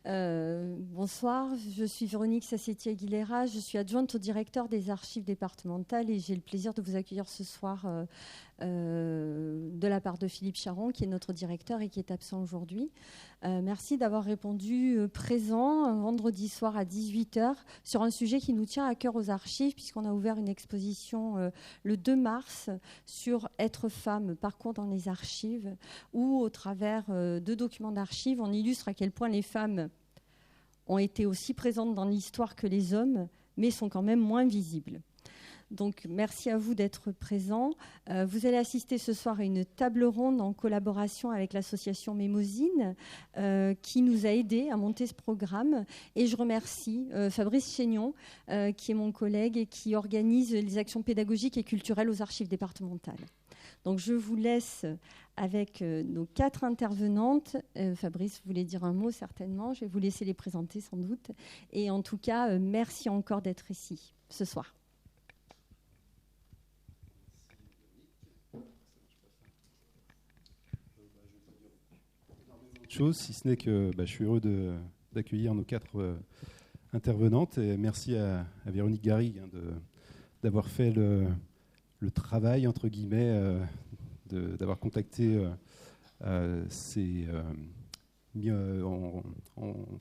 Bonsoir, je suis Véronique Sassetti-Aguilera, je suis adjointe au directeur des archives départementales et j'ai le plaisir de vous accueillir ce soir de la part de Philippe Charon, qui est notre directeur et qui est absent aujourd'hui. Merci d'avoir répondu présent un vendredi soir à 18h sur un sujet qui nous tient à cœur aux archives, puisqu'on a ouvert une exposition le 2 mars sur Être femme, parcours dans les archives, où au travers de documents d'archives, on illustre à quel point les femmes ont été aussi présentes dans l'histoire que les hommes, mais sont quand même moins visibles. Donc, merci à vous d'être présents. Vous allez assister ce soir à une table ronde en collaboration avec l'association Mémosine qui nous a aidés à monter ce programme. Et je remercie Fabrice Chénion, qui est mon collègue et qui organise les actions pédagogiques et culturelles aux archives départementales. Donc, je vous laisse avec nos 4 intervenantes. Fabrice voulait dire un mot, certainement. Je vais vous laisser les présenter, sans doute. Et en tout cas, merci encore d'être ici ce soir. Chose, si ce n'est que je suis heureux d'accueillir nos 4 intervenantes et merci à Véronique Garrigue d'avoir fait le travail entre guillemets d'avoir contacté mis en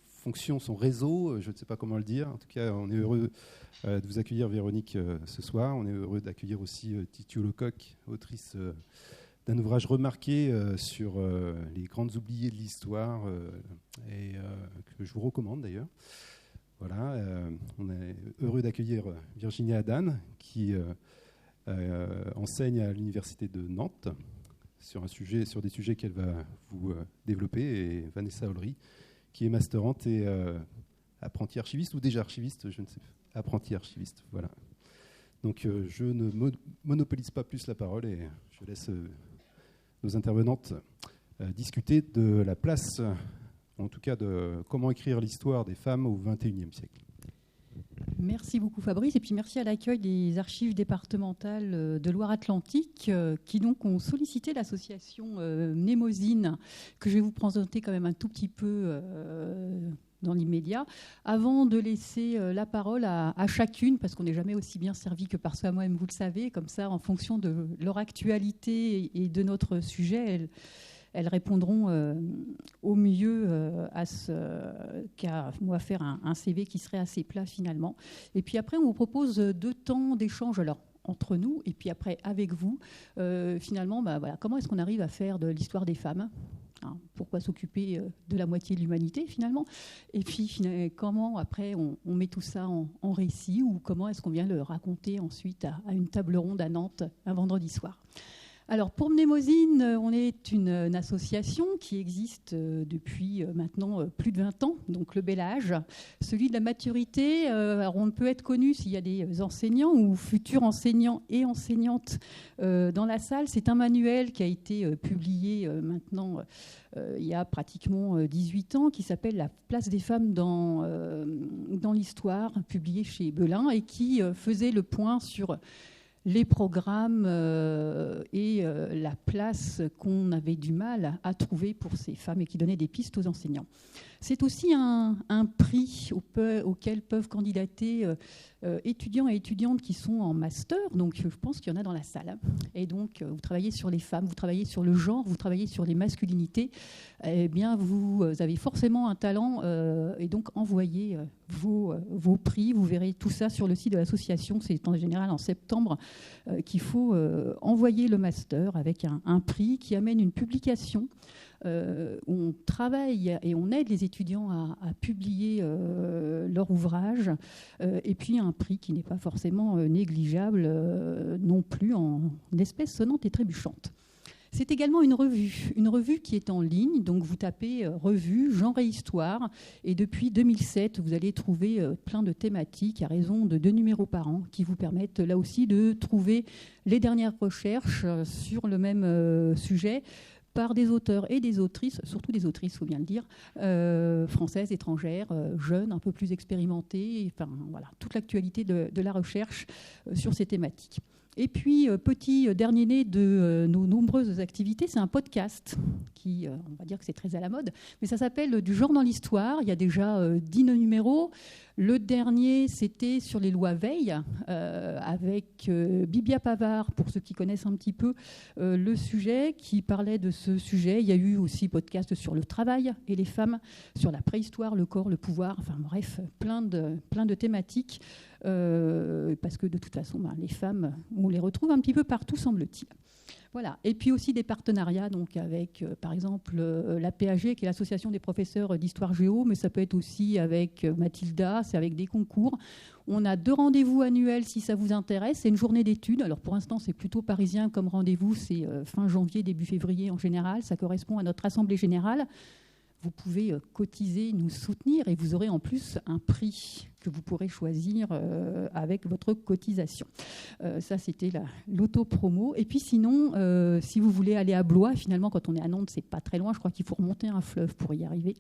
fonction son réseau, je ne sais pas comment le dire. En tout cas, on est heureux de vous accueillir, Véronique, ce soir. On est heureux d'accueillir aussi Titiou Lecoq, autrice d'un ouvrage remarqué sur les grandes oubliées de l'histoire et que je vous recommande d'ailleurs. Voilà, on est heureux d'accueillir Virginia Adan qui enseigne à l'université de Nantes sur des sujets qu'elle va vous développer, et Vanessa Olry qui est masterante et apprentie archiviste ou déjà archiviste, je ne sais pas, apprentie archiviste. Voilà. Donc je ne monopolise pas plus la parole et je laisse nos intervenantes discuter de la place, en tout cas de comment écrire l'histoire des femmes au XXIe siècle. Merci beaucoup Fabrice, et puis merci à l'accueil des archives départementales de Loire-Atlantique qui donc ont sollicité l'association Mémosine, que je vais vous présenter quand même un tout petit peu dans l'immédiat, avant de laisser la parole à chacune, parce qu'on n'est jamais aussi bien servi que par soi-même, vous le savez, comme ça, en fonction de leur actualité et de notre sujet, elles répondront au mieux qu'à moi faire un CV qui serait assez plat finalement. Et puis après, on vous propose 2 temps d'échange, alors entre nous, et puis après avec vous. Finalement, voilà, comment est-ce qu'on arrive à faire de l'histoire des femmes ? Pourquoi s'occuper de la moitié de l'humanité finalement ? Et puis comment après on met tout ça en récit, ou comment est-ce qu'on vient le raconter ensuite à une table ronde à Nantes un vendredi soir ? Alors pour Mémosine, on est une association qui existe depuis maintenant plus de 20 ans, donc le bel âge, celui de la maturité. Alors on ne peut être connu s'il y a des enseignants ou futurs enseignants et enseignantes dans la salle. C'est un manuel qui a été publié maintenant il y a pratiquement 18 ans, qui s'appelle « La place des femmes dans l'histoire », publié chez Belin, et qui faisait le point sur les programmes et la place qu'on avait du mal à trouver pour ces femmes et qui donnait des pistes aux enseignants. C'est aussi un prix auquel peuvent candidater étudiants et étudiantes qui sont en master, donc je pense qu'il y en a dans la salle. Et donc vous travaillez sur les femmes, vous travaillez sur le genre, vous travaillez sur les masculinités, eh bien vous avez forcément un talent et donc envoyez vos prix. Vous verrez tout ça sur le site de l'association. C'est en général en septembre qu'il faut envoyer le master avec un prix qui amène une publication. On travaille et on aide les étudiants à publier leur ouvrage, et puis un prix qui n'est pas forcément négligeable non plus, en espèces sonnantes et trébuchantes. C'est également une revue qui est en ligne, donc vous tapez revue, genre et histoire, et depuis 2007, vous allez trouver plein de thématiques à raison de 2 numéros par an qui vous permettent là aussi de trouver les dernières recherches sur le même sujet, par des auteurs et des autrices, surtout des autrices, il faut bien le dire, françaises, étrangères, jeunes, un peu plus expérimentées, enfin voilà, toute l'actualité de la recherche sur ces thématiques. Et puis, petit dernier né de nos nombreuses activités, c'est un podcast qui, on va dire que c'est très à la mode, mais ça s'appelle Du genre dans l'histoire. Il y a déjà 10 numéros. Le dernier, c'était sur les lois Veil, avec Bibia Pavard, pour ceux qui connaissent un petit peu le sujet, qui parlait de ce sujet. Il y a eu aussi podcast sur le travail et les femmes, sur la préhistoire, le corps, le pouvoir, enfin bref, plein de thématiques. Parce que de toute façon, les femmes, on les retrouve un petit peu partout, semble-t-il. Voilà. Et puis aussi des partenariats donc avec, par exemple, la PAG, qui est l'association des professeurs d'histoire géo, mais ça peut être aussi avec Mathilda, c'est avec des concours. On a 2 rendez-vous annuels si ça vous intéresse. C'est une journée d'études. Alors pour l'instant, c'est plutôt parisien comme rendez-vous. C'est fin janvier, début février en général. Ça correspond à notre assemblée générale. Vous pouvez cotiser, nous soutenir, et vous aurez en plus un prix que vous pourrez choisir avec votre cotisation. Ça, c'était l'auto-promo. Et puis sinon, si vous voulez aller à Blois, finalement, quand on est à Nantes, c'est pas très loin. Je crois qu'il faut remonter un fleuve pour y arriver.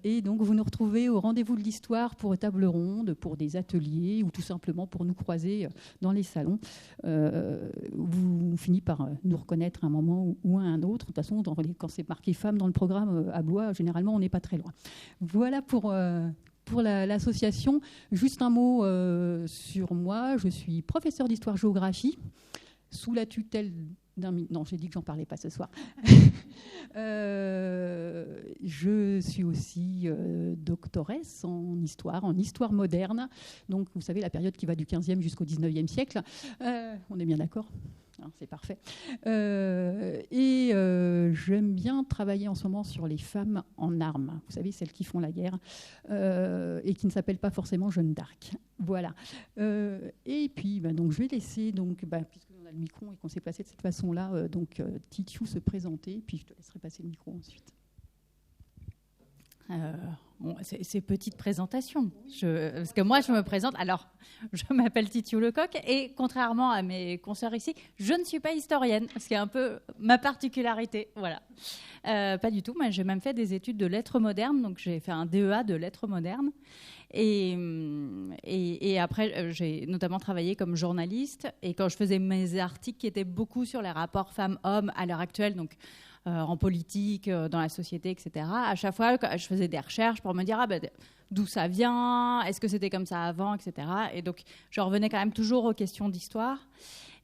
Et donc, vous nous retrouvez au rendez-vous de l'histoire pour table ronde, pour des ateliers ou tout simplement pour nous croiser dans les salons. Vous finissez par nous reconnaître à un moment ou à un autre. De toute façon, quand c'est marqué femmes dans le programme à Blois, généralement, on n'est pas très loin. Voilà pour l'association. Juste un mot sur moi. Je suis professeure d'histoire-géographie sous la tutelle d'un... Non, j'ai dit que j'en parlais pas ce soir. Je suis aussi doctoresse en histoire moderne. Donc, vous savez, la période qui va du 15e jusqu'au 19e siècle. On est bien d'accord ? C'est parfait. J'aime bien travailler en ce moment sur les femmes en armes. Vous savez, celles qui font la guerre et qui ne s'appellent pas forcément Jeanne d'Arc. Voilà. Et puis, donc, je vais laisser, puisqu'on a le micro et qu'on s'est placé de cette façon-là, Titiou se présenter. Puis je te laisserai passer le micro ensuite. C'est petite présentation. Parce que moi, je me présente. Alors, je m'appelle Titiou Lecoq et contrairement à mes consoeurs ici, je ne suis pas historienne, ce qui est un peu ma particularité. Voilà. Pas du tout. Moi, j'ai même fait des études de lettres modernes. Donc, j'ai fait un DEA de lettres modernes. Et après, j'ai notamment travaillé comme journaliste. Et quand je faisais mes articles qui étaient beaucoup sur les rapports femmes-hommes à l'heure actuelle, donc en politique, dans la société, etc. À chaque fois, je faisais des recherches pour me dire d'où ça vient, est-ce que c'était comme ça avant, etc. Et donc, je revenais quand même toujours aux questions d'histoire.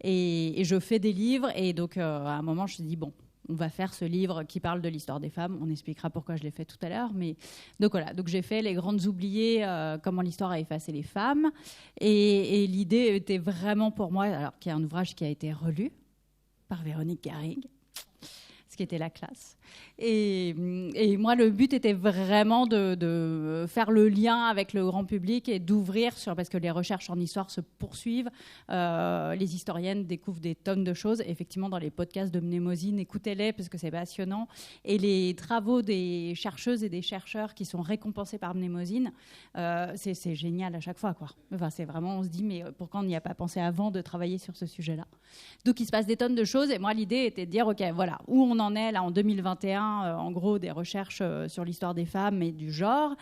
Et je fais des livres. Et donc, à un moment, je me suis dit, bon, on va faire ce livre qui parle de l'histoire des femmes. On expliquera pourquoi je l'ai fait tout à l'heure. Mais donc voilà. Donc j'ai fait Les Grandes Oubliées, comment l'histoire a effacé les femmes. Et l'idée était vraiment pour moi, alors qu'il y a un ouvrage qui a été relu par Véronique Garrigue, ce qui était la classe. Et moi, le but était vraiment de faire le lien avec le grand public et d'ouvrir parce que les recherches en histoire se poursuivent. Les historiennes découvrent des tonnes de choses. Et effectivement, dans les podcasts de Mnémosyne, écoutez-les parce que c'est passionnant. Et les travaux des chercheuses et des chercheurs qui sont récompensés par Mnémosyne, c'est génial à chaque fois, quoi. Enfin, c'est vraiment, on se dit, mais pourquoi on n'y a pas pensé avant de travailler sur ce sujet-là ? Donc, il se passe des tonnes de choses. Et moi, l'idée était de dire, OK, voilà, où on en est là en 2021, en gros, des recherches sur l'histoire des femmes et du genre,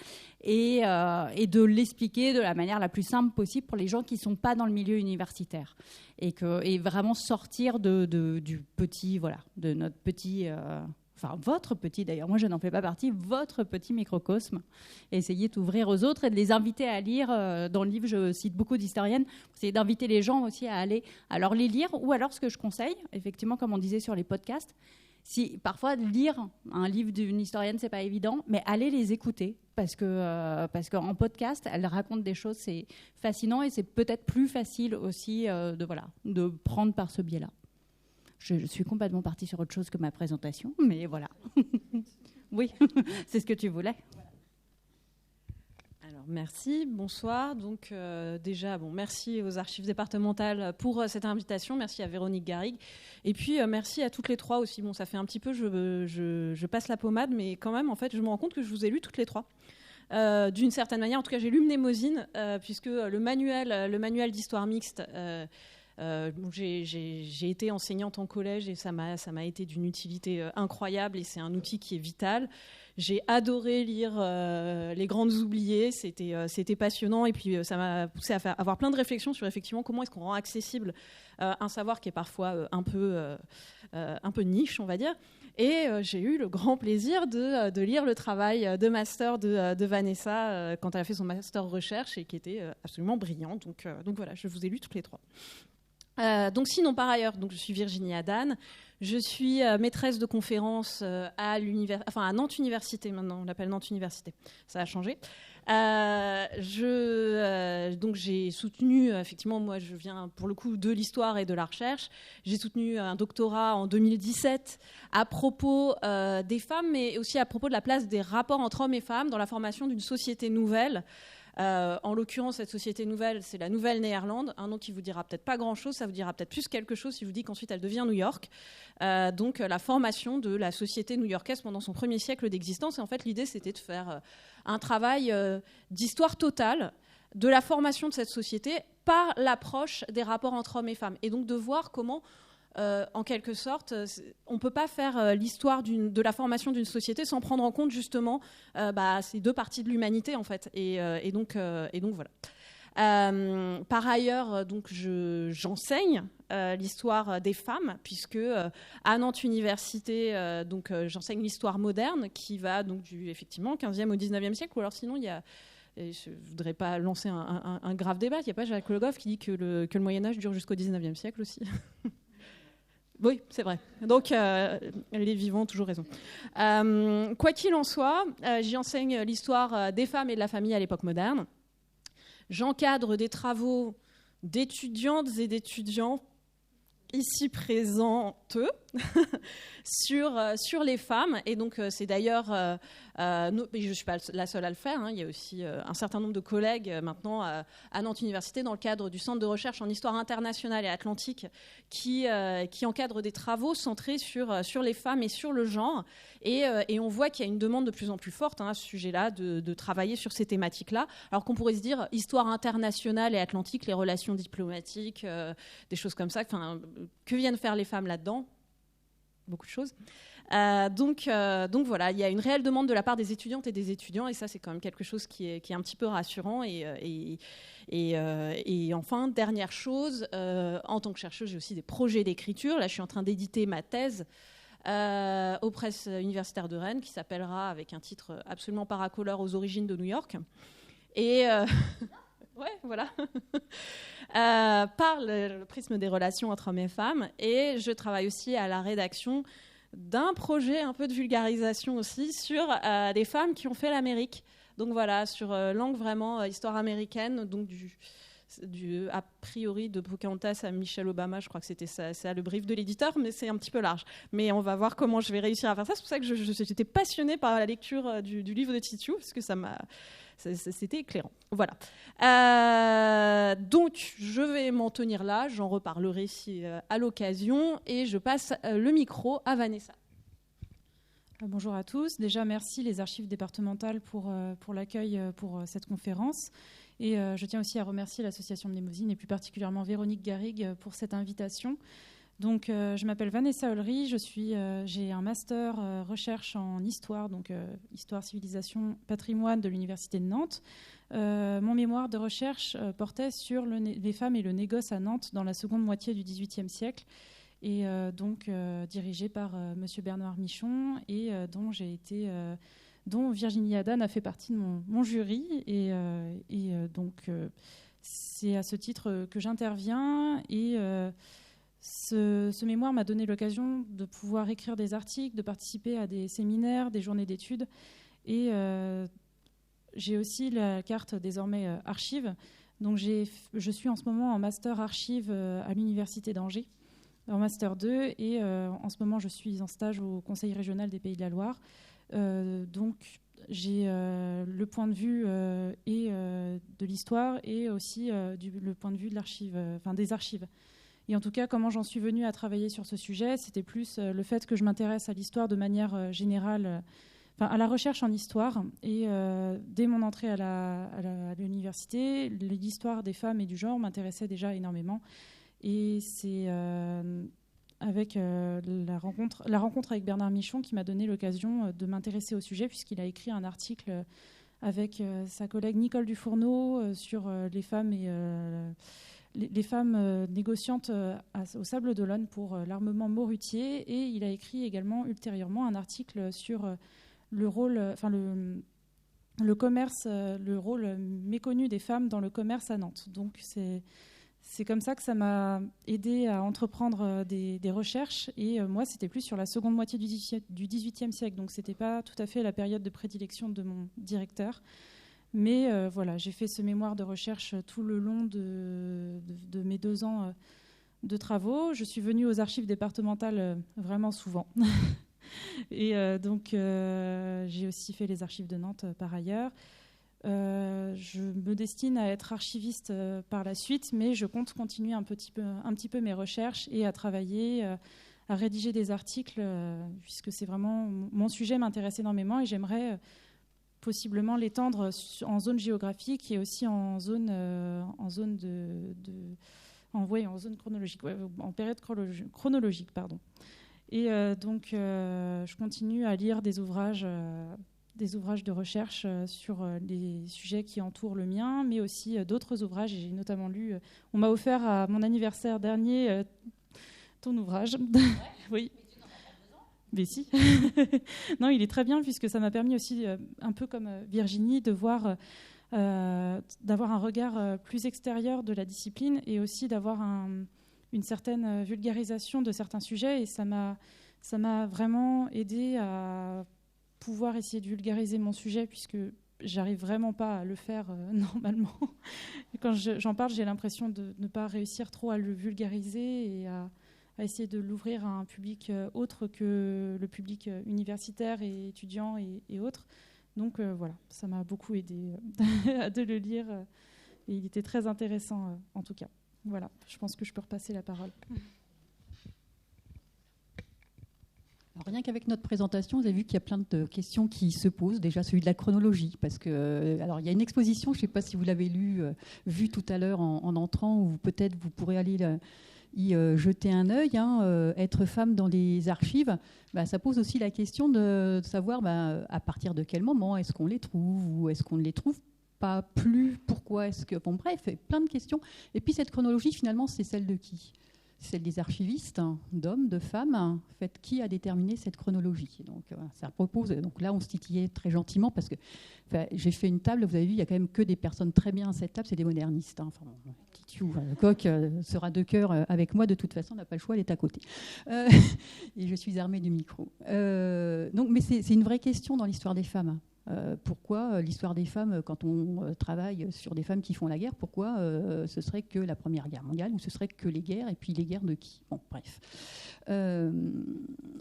et de l'expliquer de la manière la plus simple possible pour les gens qui ne sont pas dans le milieu universitaire. Et vraiment sortir du petit, voilà, de notre petit... Enfin, votre petit, d'ailleurs, moi je n'en fais pas partie, votre petit microcosme, et essayer d'ouvrir aux autres et de les inviter à lire. Dans le livre, je cite beaucoup d'historiennes, essayer d'inviter les gens aussi à aller alors les lire, ou alors ce que je conseille, effectivement, comme on disait sur les podcasts, si parfois lire un livre d'une historienne, c'est pas évident, mais allez les écouter, parce qu'en podcast, elle raconte des choses, c'est fascinant, et c'est peut-être plus facile aussi de prendre par ce biais-là. Je suis complètement partie sur autre chose que ma présentation, mais voilà. Oui, c'est ce que tu voulais. Alors, merci, bonsoir. Donc, déjà, merci aux archives départementales pour cette invitation. Merci à Véronique Garrigue. Et puis, merci à toutes les trois aussi. Bon, ça fait un petit peu, je passe la pommade, mais quand même, en fait, je me rends compte que je vous ai lues toutes les trois. D'une certaine manière, en tout cas, j'ai lu Mnémosyne, puisque le manuel d'histoire mixte... j'ai été enseignante en collège et ça m'a été d'une utilité incroyable, et c'est un outil qui est vital. J'ai adoré lire Les Grandes Oubliées, c'était passionnant, et puis ça m'a poussé à avoir plein de réflexions sur effectivement comment est-ce qu'on rend accessible un savoir qui est parfois un peu niche, on va dire. Et j'ai eu le grand plaisir de lire le travail de master de Vanessa quand elle a fait son master recherche, et qui était absolument brillant. Donc voilà, je vous ai lu toutes les trois. Donc sinon, par ailleurs, je suis Virginie Adan. Je suis maîtresse de conférences à Nantes Université maintenant. On l'appelle Nantes Université. Ça a changé. Donc j'ai soutenu, effectivement, moi je viens pour le coup de l'histoire et de la recherche. J'ai soutenu un doctorat en 2017 à propos des femmes, mais aussi à propos de la place des rapports entre hommes et femmes dans la formation d'une société nouvelle. En l'occurrence, cette société nouvelle, c'est la Nouvelle-Néerlande, un nom qui vous dira peut-être pas grand-chose, ça vous dira peut-être plus quelque chose si je vous dis qu'ensuite elle devient New York. Donc la formation de la société new-yorkaise pendant son premier siècle d'existence. Et en fait, l'idée, c'était de faire un travail d'histoire totale de la formation de cette société par l'approche des rapports entre hommes et femmes. Et donc de voir comment... en quelque sorte, on ne peut pas faire l'histoire de la formation d'une société sans prendre en compte justement ces deux parties de l'humanité en fait. Et donc voilà. Par ailleurs, j'enseigne l'histoire des femmes, puisque à Nantes Université, j'enseigne l'histoire moderne qui va donc du effectivement 15e au 19e siècle. Ou alors sinon il y a... Et je ne voudrais pas lancer un grave débat. Il n'y a pas Jacques Le Goff qui dit que le Moyen-Âge dure jusqu'au 19e siècle aussi. Oui, c'est vrai. Donc, les vivants ont toujours raison. Quoi qu'il en soit, j'y enseigne l'histoire des femmes et de la famille à l'époque moderne. J'encadre des travaux d'étudiantes et d'étudiants ici présentes sur les femmes. Et donc, c'est d'ailleurs... je ne suis pas la seule à le faire. Il y a aussi un certain nombre de collègues maintenant à Nantes Université dans le cadre du Centre de recherche en histoire internationale et atlantique qui encadrent des travaux centrés sur les femmes et sur le genre. Et on voit qu'il y a une demande de plus en plus forte à ce sujet-là de travailler sur ces thématiques-là. Alors qu'on pourrait se dire histoire internationale et atlantique, les relations diplomatiques, des choses comme ça. Enfin, que viennent faire les femmes là-dedans ? Beaucoup de choses. Donc voilà, il y a une réelle demande de la part des étudiantes et des étudiants, et ça c'est quand même quelque chose qui est un petit peu rassurant. Et enfin, dernière chose, en tant que chercheuse, j'ai aussi des projets d'écriture. Là, je suis en train d'éditer ma thèse aux presses universitaires de Rennes, qui s'appellera, avec un titre absolument paracoleur, Aux origines de New York. Et ouais, voilà. Par le prisme des relations entre hommes et femmes. Et je travaille aussi à la rédaction d'un projet un peu de vulgarisation aussi sur des femmes qui ont fait l'Amérique. Donc voilà, sur langue vraiment histoire américaine, donc du a priori de Pocahontas à Michelle Obama. Je crois que c'était ça le brief de l'éditeur, mais c'est un petit peu large. Mais on va voir comment je vais réussir à faire ça. C'est pour ça que j'étais passionnée par la lecture du livre de Titiou, parce que c'était éclairant. Voilà. Donc, je vais m'en tenir là. J'en reparlerai à l'occasion. Et je passe le micro à Vanessa. Bonjour à tous. Déjà, merci les archives départementales pour l'accueil pour cette conférence. Et je tiens aussi à remercier l'association Mnémosyne et plus particulièrement Véronique Garrigue pour cette invitation. Donc, je m'appelle Vanessa Olry, j'ai un master recherche en histoire, donc histoire, civilisation, patrimoine de l'Université de Nantes. Mon mémoire de recherche portait sur les femmes et le négoce à Nantes dans la seconde moitié du XVIIIe siècle, et donc dirigé par Monsieur Bernard Michon, et dont Virginie Adan a fait partie de mon jury. Donc, c'est à ce titre que j'interviens. Et ce mémoire m'a donné l'occasion de pouvoir écrire des articles, de participer à des séminaires, des journées d'études. Et j'ai aussi la carte désormais archives. Donc je suis en ce moment en master archives à l'Université d'Angers, en master 2. Et en ce moment, je suis en stage au Conseil régional des Pays de la Loire. Donc j'ai le point de vue de l'histoire et aussi le point de vue de l'archive, des archives. Et en tout cas, comment j'en suis venue à travailler sur ce sujet, c'était plus le fait que je m'intéresse à l'histoire de manière générale, à la recherche en histoire. Et dès mon entrée à l'université, l'histoire des femmes et du genre m'intéressait déjà énormément. Et c'est avec la rencontre avec Bernard Michon qui m'a donné l'occasion de m'intéresser au sujet, puisqu'il a écrit un article avec sa collègue Nicole Dufourneau sur les femmes et les femmes négociantes au Sable d'Olonne pour l'armement morutier, et il a écrit également ultérieurement un article sur le rôle, le commerce, le rôle méconnu des femmes dans le commerce à Nantes. Donc c'est comme ça que ça m'a aidé à entreprendre des recherches, et moi c'était plus sur la seconde moitié du XVIIIe siècle, donc c'était pas tout à fait la période de prédilection de mon directeur. Mais voilà, j'ai fait ce mémoire de recherche tout le long de mes 2 ans de travaux. Je suis venue aux archives départementales vraiment souvent. Et donc, j'ai aussi fait les archives de Nantes par ailleurs. Je me destine à être archiviste par la suite, mais je compte continuer un petit peu mes recherches et à travailler, à rédiger des articles, puisque c'est vraiment mon sujet m'intéresse énormément, et j'aimerais possiblement l'étendre en zone géographique et aussi en zone chronologique, en période chronologique, pardon. Et donc, je continue à lire des ouvrages de recherche sur les sujets qui entourent le mien, mais aussi d'autres ouvrages. J'ai notamment lu, on m'a offert à mon anniversaire dernier ton ouvrage. Oui. Mais si. Non, il est très bien, puisque ça m'a permis aussi, un peu comme Virginie, de voir, d'avoir un regard plus extérieur de la discipline, et aussi d'avoir une certaine vulgarisation de certains sujets. Et ça m'a vraiment aidé à pouvoir essayer de vulgariser mon sujet, puisque j'arrive vraiment pas à le faire normalement. Et quand j'en parle, j'ai l'impression de ne pas réussir trop à le vulgariser et à essayer de l'ouvrir à un public autre que le public universitaire et étudiant et autres. Donc voilà, ça m'a beaucoup aidé de le lire, et il était très intéressant en tout cas. Voilà, je pense que je peux repasser la parole. Alors, rien qu'avec notre présentation, vous avez vu qu'il y a plein de questions qui se posent. Déjà, celui de la chronologie, parce que alors il y a une exposition, je ne sais pas si vous l'avez vue tout à l'heure en entrant, ou peut-être vous pourrez aller y jeter un œil. Être femme dans les archives, ça pose aussi la question de savoir à partir de quel moment est-ce qu'on les trouve, ou est-ce qu'on ne les trouve pas plus, pourquoi est-ce que... Bon, bref, plein de questions. Et puis cette chronologie, finalement, c'est celle de qui ? Celle des archivistes, d'hommes, de femmes. En fait, qui a déterminé cette chronologie ? Donc, ça propose. Donc là, on se titillait très gentiment, parce que j'ai fait une table. Vous avez vu, il y a quand même que des personnes très bien à cette table. C'est des modernistes. Enfin, Titiou, Lecoq sera de cœur avec moi. De toute façon, on n'a pas le choix, elle est à côté. Et je suis armée du micro. Donc, mais c'est une vraie question dans l'histoire des femmes. Pourquoi l'histoire des femmes, quand on travaille sur des femmes qui font la guerre, pourquoi ce serait que la Première Guerre mondiale, ou ce serait que les guerres, et puis les guerres de qui ? Bon, bref.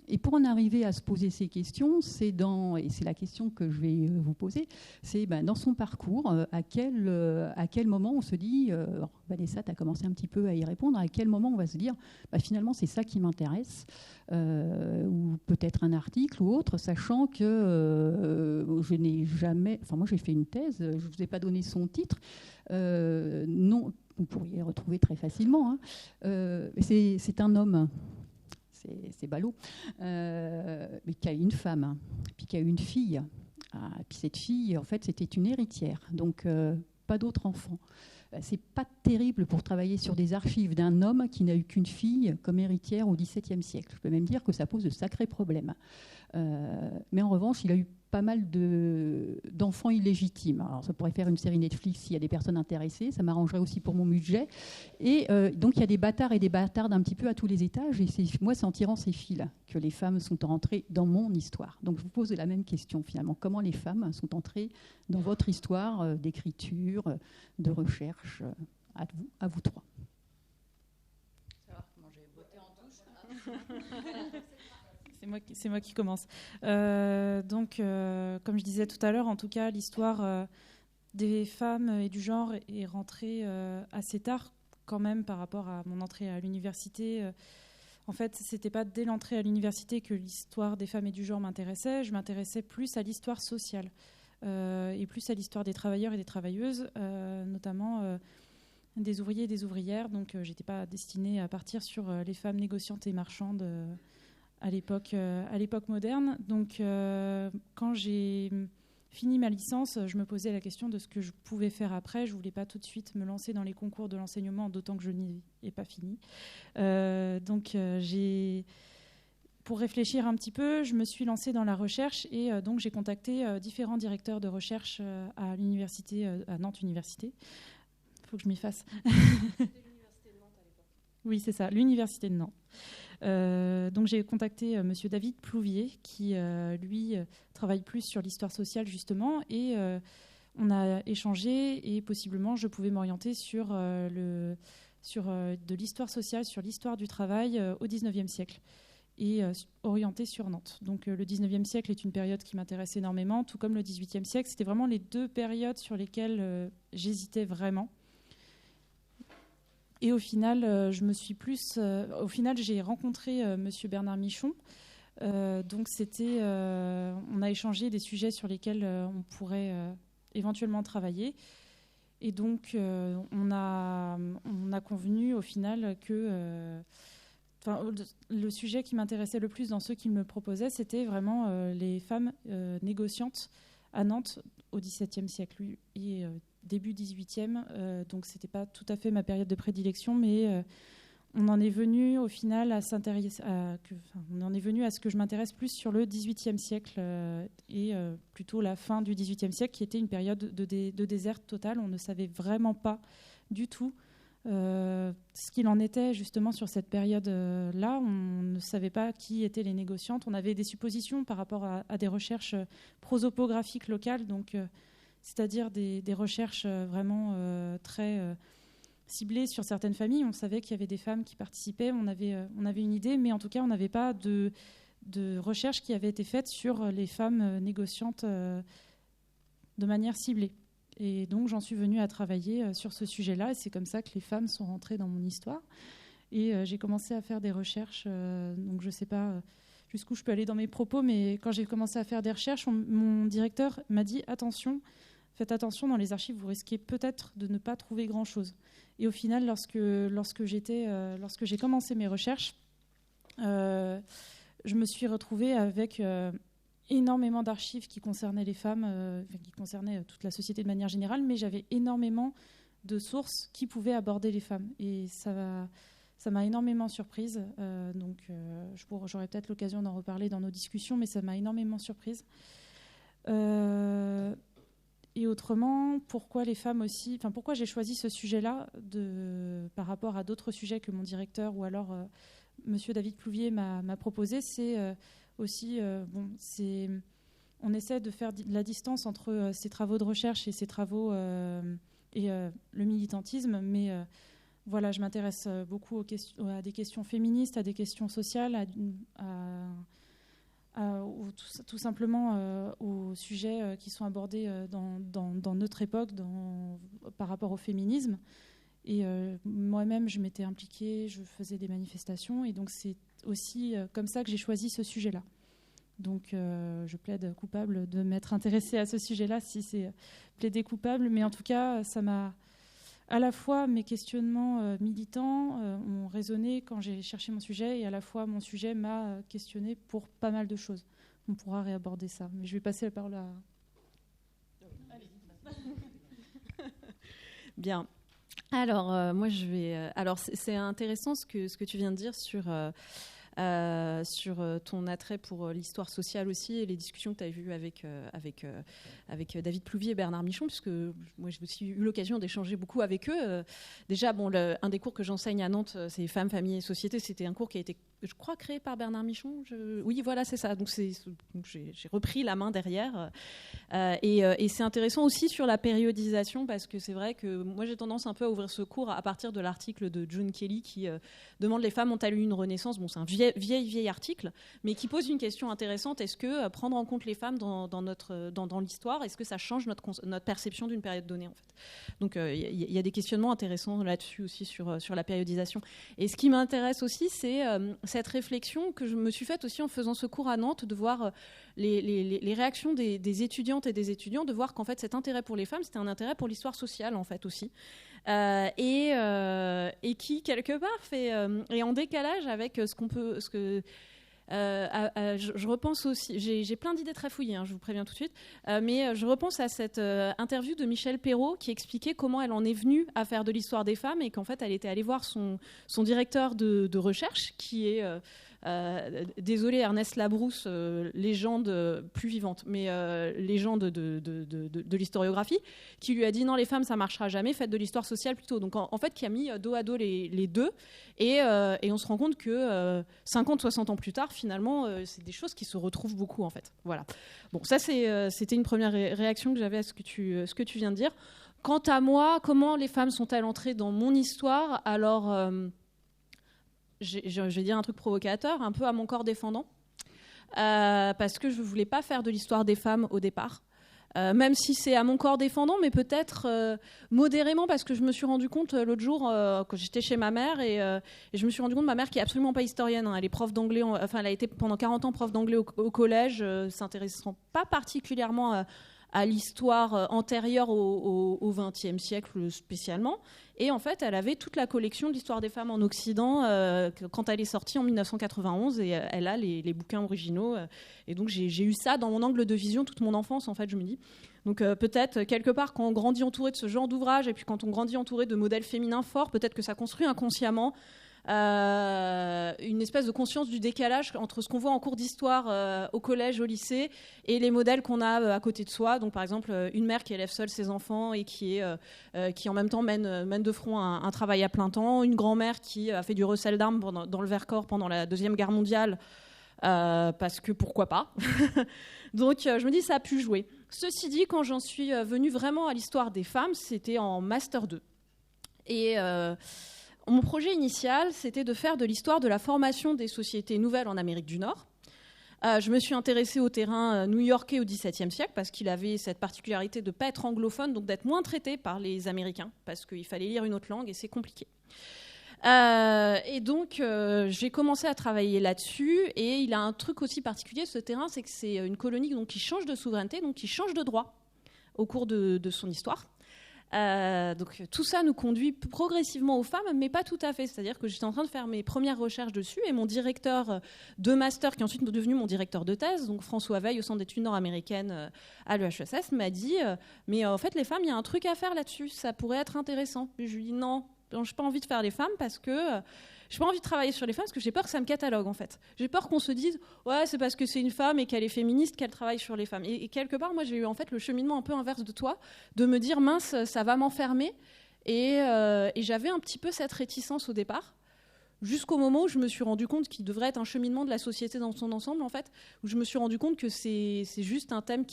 Et pour en arriver à se poser ces questions, et c'est la question que je vais vous poser, c'est dans son parcours, à quel moment on se dit, Vanessa, tu as commencé un petit peu à y répondre, à quel moment on va se dire, finalement c'est ça qui m'intéresse, ou peut-être un article ou autre, sachant que je n'ai jamais... Enfin, moi j'ai fait une thèse, je ne vous ai pas donné son titre, non, vous pourriez retrouver très facilement, c'est un homme. C'est ballot, mais qui a une femme, puis qui a une fille. Puis cette fille, en fait, c'était une héritière, donc pas d'autres enfants. C'est pas terrible pour travailler sur des archives d'un homme qui n'a eu qu'une fille comme héritière au XVIIe siècle. Je peux même dire que ça pose de sacrés problèmes. Mais en revanche, il a eu pas mal d'enfants illégitimes. Alors, ça pourrait faire une série Netflix s'il y a des personnes intéressées. Ça m'arrangerait aussi pour mon budget. Et donc, il y a des bâtards et des bâtardes un petit peu à tous les étages. Et moi, c'est en tirant ces fils que les femmes sont rentrées dans mon histoire. Donc, je vous pose la même question, finalement. Comment les femmes sont entrées dans votre histoire d'écriture, de recherche, à vous trois. Savoir comment j'ai botté en touche. C'est moi qui commence. Donc, comme je disais tout à l'heure, en tout cas, l'histoire des femmes et du genre est rentrée assez tard, quand même, par rapport à mon entrée à l'université. En fait, c'était pas dès l'entrée à l'université que l'histoire des femmes et du genre m'intéressait. Je m'intéressais plus à l'histoire sociale et plus à l'histoire des travailleurs et des travailleuses, notamment des ouvriers et des ouvrières. Donc, j'étais pas destinée à partir sur les femmes négociantes et marchandes à l'époque moderne. Donc, quand j'ai fini ma licence, je me posais la question de ce que je pouvais faire après. Je voulais pas tout de suite me lancer dans les concours de l'enseignement, d'autant que je n'y ai pas fini. Donc, pour réfléchir un petit peu, je me suis lancée dans la recherche et donc j'ai contacté différents directeurs de recherche à l'université, à Nantes Université. Il faut que je m'y fasse. Oui, c'est ça, l'université de Nantes. Donc j'ai contacté Monsieur David Plouvier, qui lui travaille plus sur l'histoire sociale justement, et on a échangé et possiblement je pouvais m'orienter sur de l'histoire sociale, sur l'histoire du travail au XIXe siècle. Et orienté sur Nantes. Donc le 19e siècle est une période qui m'intéresse énormément, tout comme le 18e siècle. C'était vraiment les deux périodes sur lesquelles j'hésitais vraiment. Et au final, j'ai rencontré Monsieur Bernard Michon. Donc on a échangé des sujets sur lesquels on pourrait éventuellement travailler. Et donc on a convenu au final que le sujet qui m'intéressait le plus dans ceux qu'il me proposait, c'était vraiment les femmes négociantes à Nantes au XVIIe siècle et début XVIIIe. Donc, c'était pas tout à fait ma période de prédilection, mais on en est venu au final à s'intéresser on en est venu à ce que je m'intéresse plus sur le XVIIIe siècle et plutôt la fin du XVIIIe siècle, qui était une période de désert total. On ne savait vraiment pas du tout ce qu'il en était justement sur cette période-là. On ne savait pas qui étaient les négociantes. On avait des suppositions par rapport à des recherches prosopographiques locales, donc c'est-à-dire des recherches vraiment très ciblées sur certaines familles. On savait qu'il y avait des femmes qui participaient, on avait une idée, mais en tout cas on n'avait pas de recherche qui avait été faite sur les femmes négociantes de manière ciblée. Et donc, j'en suis venue à travailler sur ce sujet-là. Et c'est comme ça que les femmes sont rentrées dans mon histoire. Et j'ai commencé à faire des recherches. Donc, je ne sais pas jusqu'où je peux aller dans mes propos, mais quand j'ai commencé à faire des recherches, mon directeur m'a dit « Attention, faites attention dans les archives, vous risquez peut-être de ne pas trouver grand-chose. » Et au final, lorsque j'ai commencé mes recherches, je me suis retrouvée avec énormément d'archives qui concernaient les femmes, qui concernaient toute la société de manière générale, mais j'avais énormément de sources qui pouvaient aborder les femmes. Et ça m'a énormément surprise. J'aurai peut-être l'occasion d'en reparler dans nos discussions, mais ça m'a énormément surprise. Et autrement, pourquoi les femmes aussi, pourquoi j'ai choisi ce sujet-là par rapport à d'autres sujets que mon directeur ou alors Monsieur David Plouvier m'a proposé, c'est aussi, on essaie de faire de la distance entre ces travaux de recherche et ces travaux et le militantisme, mais voilà, je m'intéresse beaucoup à des questions féministes, à des questions sociales, tout simplement aux sujets qui sont abordés dans notre époque par rapport au féminisme. Et moi-même, je m'étais impliquée, je faisais des manifestations, et donc c'est aussi comme ça que j'ai choisi ce sujet-là. Donc je plaide coupable de m'être intéressée à ce sujet-là, si c'est plaider coupable, mais en tout cas, ça m'a... À la fois, mes questionnements militants ont résonné quand j'ai cherché mon sujet, et à la fois, mon sujet m'a questionné pour pas mal de choses. On pourra réaborder ça, mais je vais passer la parole à... Bien. Alors, moi, je vais... alors, c'est intéressant ce que tu viens de dire sur ton attrait pour l'histoire sociale aussi, et les discussions que tu as eues avec David Plouvier et Bernard Michon, puisque moi j'ai aussi eu l'occasion d'échanger beaucoup avec eux. Déjà, un des cours que j'enseigne à Nantes, c'est Femmes, Famille et Société. C'était un cours qui a été, je crois, créé par Bernard Michon. Oui, voilà, c'est ça. Donc j'ai repris la main derrière. Et c'est intéressant aussi sur la périodisation, parce que c'est vrai que moi j'ai tendance un peu à ouvrir ce cours à partir de l'article de John Kelly qui demande « Les femmes ont-elles eu une renaissance ?» Bon, c'est un vieil article, mais qui pose une question intéressante. Est-ce que prendre en compte les femmes dans l'histoire, est-ce que ça change notre perception d'une période donnée, en fait? Donc il y a des questionnements intéressants là-dessus aussi sur la périodisation. Et ce qui m'intéresse aussi, c'est cette réflexion que je me suis faite aussi en faisant ce cours à Nantes, de voir les réactions des étudiantes et des étudiants, de voir qu'en fait cet intérêt pour les femmes, c'était un intérêt pour l'histoire sociale en fait aussi. Et qui quelque part est en décalage avec je repense aussi, j'ai plein d'idées très fouillées, je vous préviens tout de suite, mais je repense à cette interview de Michel Perrault qui expliquait comment elle en est venue à faire de l'histoire des femmes et qu'en fait elle était allée voir son directeur de recherche qui est désolé Ernest Labrousse, légende plus vivante, mais légende de l'historiographie, qui lui a dit non, les femmes ça marchera jamais, faites de l'histoire sociale plutôt. Donc en fait qui a mis dos à dos les deux et on se rend compte que 50-60 ans plus tard finalement c'est des choses qui se retrouvent beaucoup en fait. Voilà. Bon, ça c'était une première réaction que j'avais à ce que tu viens de dire. Quant à moi, comment les femmes sont-elles entrées dans mon histoire? Alors je vais dire un truc provocateur, un peu à mon corps défendant, parce que je ne voulais pas faire de l'histoire des femmes au départ, même si c'est à mon corps défendant, mais peut-être modérément, parce que je me suis rendu compte l'autre jour, quand j'étais chez ma mère, et je me suis rendu compte, ma mère qui n'est absolument pas historienne, elle est prof d'anglais, elle a été pendant 40 ans prof d'anglais au collège, s'intéressant pas particulièrement à l'histoire antérieure au XXe siècle spécialement. Et en fait, elle avait toute la collection de l'histoire des femmes en Occident quand elle est sortie en 1991, et elle a les bouquins originaux. Et donc, j'ai eu ça dans mon angle de vision toute mon enfance, en fait, je me dis. Donc peut-être, quelque part, quand on grandit entouré de ce genre d'ouvrage, et puis quand on grandit entouré de modèles féminins forts, peut-être que ça construit inconsciemment une espèce de conscience du décalage entre ce qu'on voit en cours d'histoire au collège, au lycée, et les modèles qu'on a à côté de soi. Donc par exemple une mère qui élève seule ses enfants et qui en même temps mène de front un travail à plein temps, une grand-mère qui a fait du recel d'armes dans le Vercors pendant la Deuxième Guerre mondiale, parce que pourquoi pas. Donc je me dis ça a pu jouer. Ceci dit, quand j'en suis venue vraiment à l'histoire des femmes, c'était en Master 2. Et mon projet initial, c'était de faire de l'histoire de la formation des sociétés nouvelles en Amérique du Nord. Je me suis intéressée au terrain new-yorkais au XVIIe siècle parce qu'il avait cette particularité de ne pas être anglophone, donc d'être moins traité par les Américains, parce qu'il fallait lire une autre langue et c'est compliqué. Et donc, j'ai commencé à travailler là-dessus, et il a un truc aussi particulier, ce terrain, c'est que c'est une colonie donc, qui change de souveraineté, donc qui change de droit au cours de son histoire. Donc tout ça nous conduit progressivement aux femmes, mais pas tout à fait. C'est-à-dire que j'étais en train de faire mes premières recherches dessus, et mon directeur de master, qui est ensuite devenu mon directeur de thèse, donc François Veil au Centre d'études nord-américaines à l'EHESS, m'a dit mais en fait les femmes, il y a un truc à faire là-dessus, ça pourrait être intéressant. Et je lui dis non, je n'ai pas envie de faire les femmes parce que j'ai pas envie de travailler sur les femmes parce que j'ai peur que ça me catalogue en fait. J'ai peur qu'on se dise ouais c'est parce que c'est une femme et qu'elle est féministe qu'elle travaille sur les femmes. Et quelque part moi j'ai eu en fait le cheminement un peu inverse de toi, de me dire mince ça va m'enfermer, et j'avais un petit peu cette réticence au départ, jusqu'au moment où je me suis rendu compte qu'il devrait être un cheminement de la société dans son ensemble en fait, où je me suis rendu compte que c'est juste un thème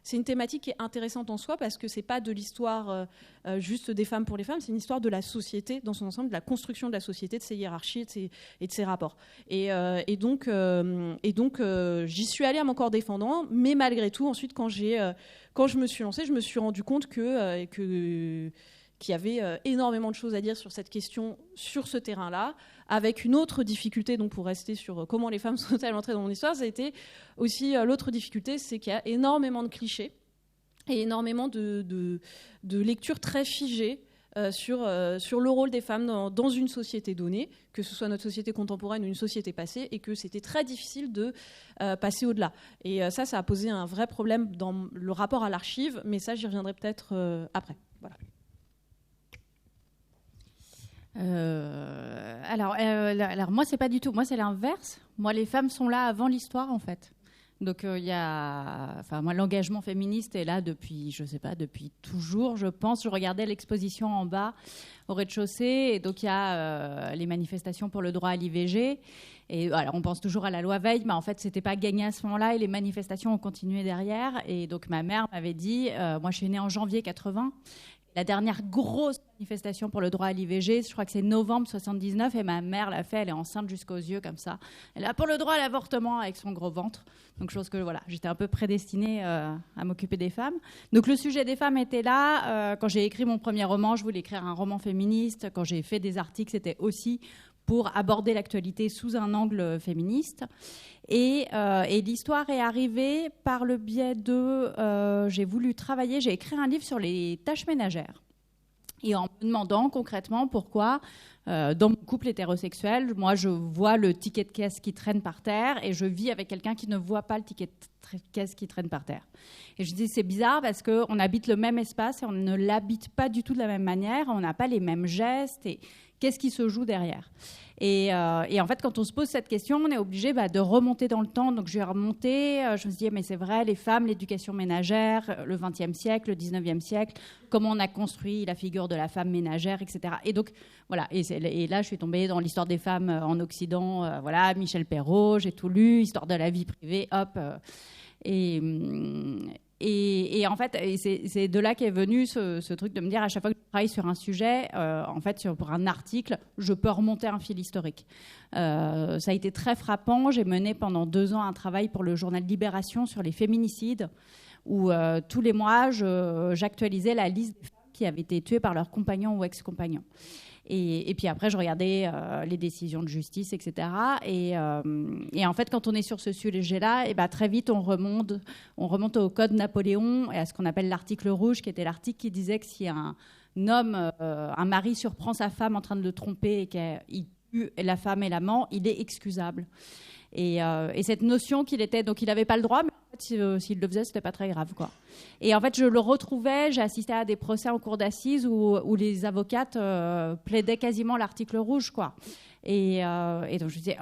c'est une thématique qui est intéressante en soi parce que c'est pas de l'histoire juste des femmes pour les femmes, c'est une histoire de la société dans son ensemble, de la construction de la société, de ses hiérarchies et de ses rapports. Et donc j'y suis allée à mon corps défendant, mais malgré tout, ensuite quand je me suis lancée, je me suis rendu compte qu'il y avait énormément de choses à dire sur cette question, sur ce terrain-là, avec une autre difficulté, donc pour rester sur comment les femmes sont-elles entrées dans mon histoire, ça a été aussi l'autre difficulté, c'est qu'il y a énormément de clichés et énormément de lectures très figées sur le rôle des femmes dans une société donnée, que ce soit notre société contemporaine ou une société passée, et que c'était très difficile de passer au-delà. Et ça a posé un vrai problème dans le rapport à l'archive, mais ça, j'y reviendrai peut-être après. Voilà. Alors moi c'est pas du tout, moi c'est l'inverse. Moi les femmes sont là avant l'histoire en fait. Donc moi l'engagement féministe est là depuis toujours, je pense. Je regardais l'exposition en bas au rez-de-chaussée, et donc il y a les manifestations pour le droit à l'IVG. Et alors on pense toujours à la loi Veil, mais en fait c'était pas gagné à ce moment-là, et les manifestations ont continué derrière. Et donc ma mère m'avait dit, moi je suis née en janvier 80. La dernière grosse manifestation pour le droit à l'IVG, je crois que c'est novembre 79, et ma mère l'a fait, elle est enceinte jusqu'aux yeux comme ça. Elle a pour le droit à l'avortement avec son gros ventre. Donc chose que voilà, j'étais un peu prédestinée à m'occuper des femmes. Donc le sujet des femmes était là. Quand j'ai écrit mon premier roman, je voulais écrire un roman féministe. Quand j'ai fait des articles, c'était aussi pour aborder l'actualité sous un angle féministe. Et l'histoire est arrivée par le biais de... j'ai voulu travailler, j'ai écrit un livre sur les tâches ménagères. Et en me demandant concrètement pourquoi, dans mon couple hétérosexuel, moi je vois le ticket de caisse qui traîne par terre et je vis avec quelqu'un qui ne voit pas le ticket de caisse qui traîne par terre. Et je dis c'est bizarre parce qu'on habite le même espace et on ne l'habite pas du tout de la même manière, on n'a pas les mêmes gestes et qu'est-ce qui se joue derrière ? Et en fait, quand on se pose cette question, on est obligé de remonter dans le temps. Donc, je vais remonter. Je me suis dit, mais c'est vrai, les femmes, l'éducation ménagère, le XXe siècle, le XIXe siècle, comment on a construit la figure de la femme ménagère, etc. Et donc, voilà. Et là, je suis tombée dans l'histoire des femmes en Occident. Voilà, Michel Perrault, j'ai tout lu, histoire de la vie privée, hop. Et en fait, c'est de là qu'est venu ce truc de me dire à chaque fois que je travaille sur un sujet, en fait, pour un article, je peux remonter un fil historique. Ça a été très frappant. J'ai mené pendant 2 ans un travail pour le journal Libération sur les féminicides, où tous les mois, j'actualisais la liste des femmes qui avaient été tuées par leurs compagnons ou ex-compagnons. Et puis après, je regardais les décisions de justice, etc. Et en fait, quand on est sur ce sujet-là, très vite, on remonte au Code Napoléon et à ce qu'on appelle l'article rouge, qui était l'article qui disait que si un homme, un mari surprend sa femme en train de le tromper et qu'il tue la femme et l'amant, il est excusable. Et cette notion qu'il n'avait pas le droit, mais en fait, s'il le faisait, c'était pas très grave, quoi. Et en fait, je le retrouvais, j'ai assisté à des procès en cour d'assises où les avocates plaidaient quasiment l'article rouge, quoi. Et donc je disais,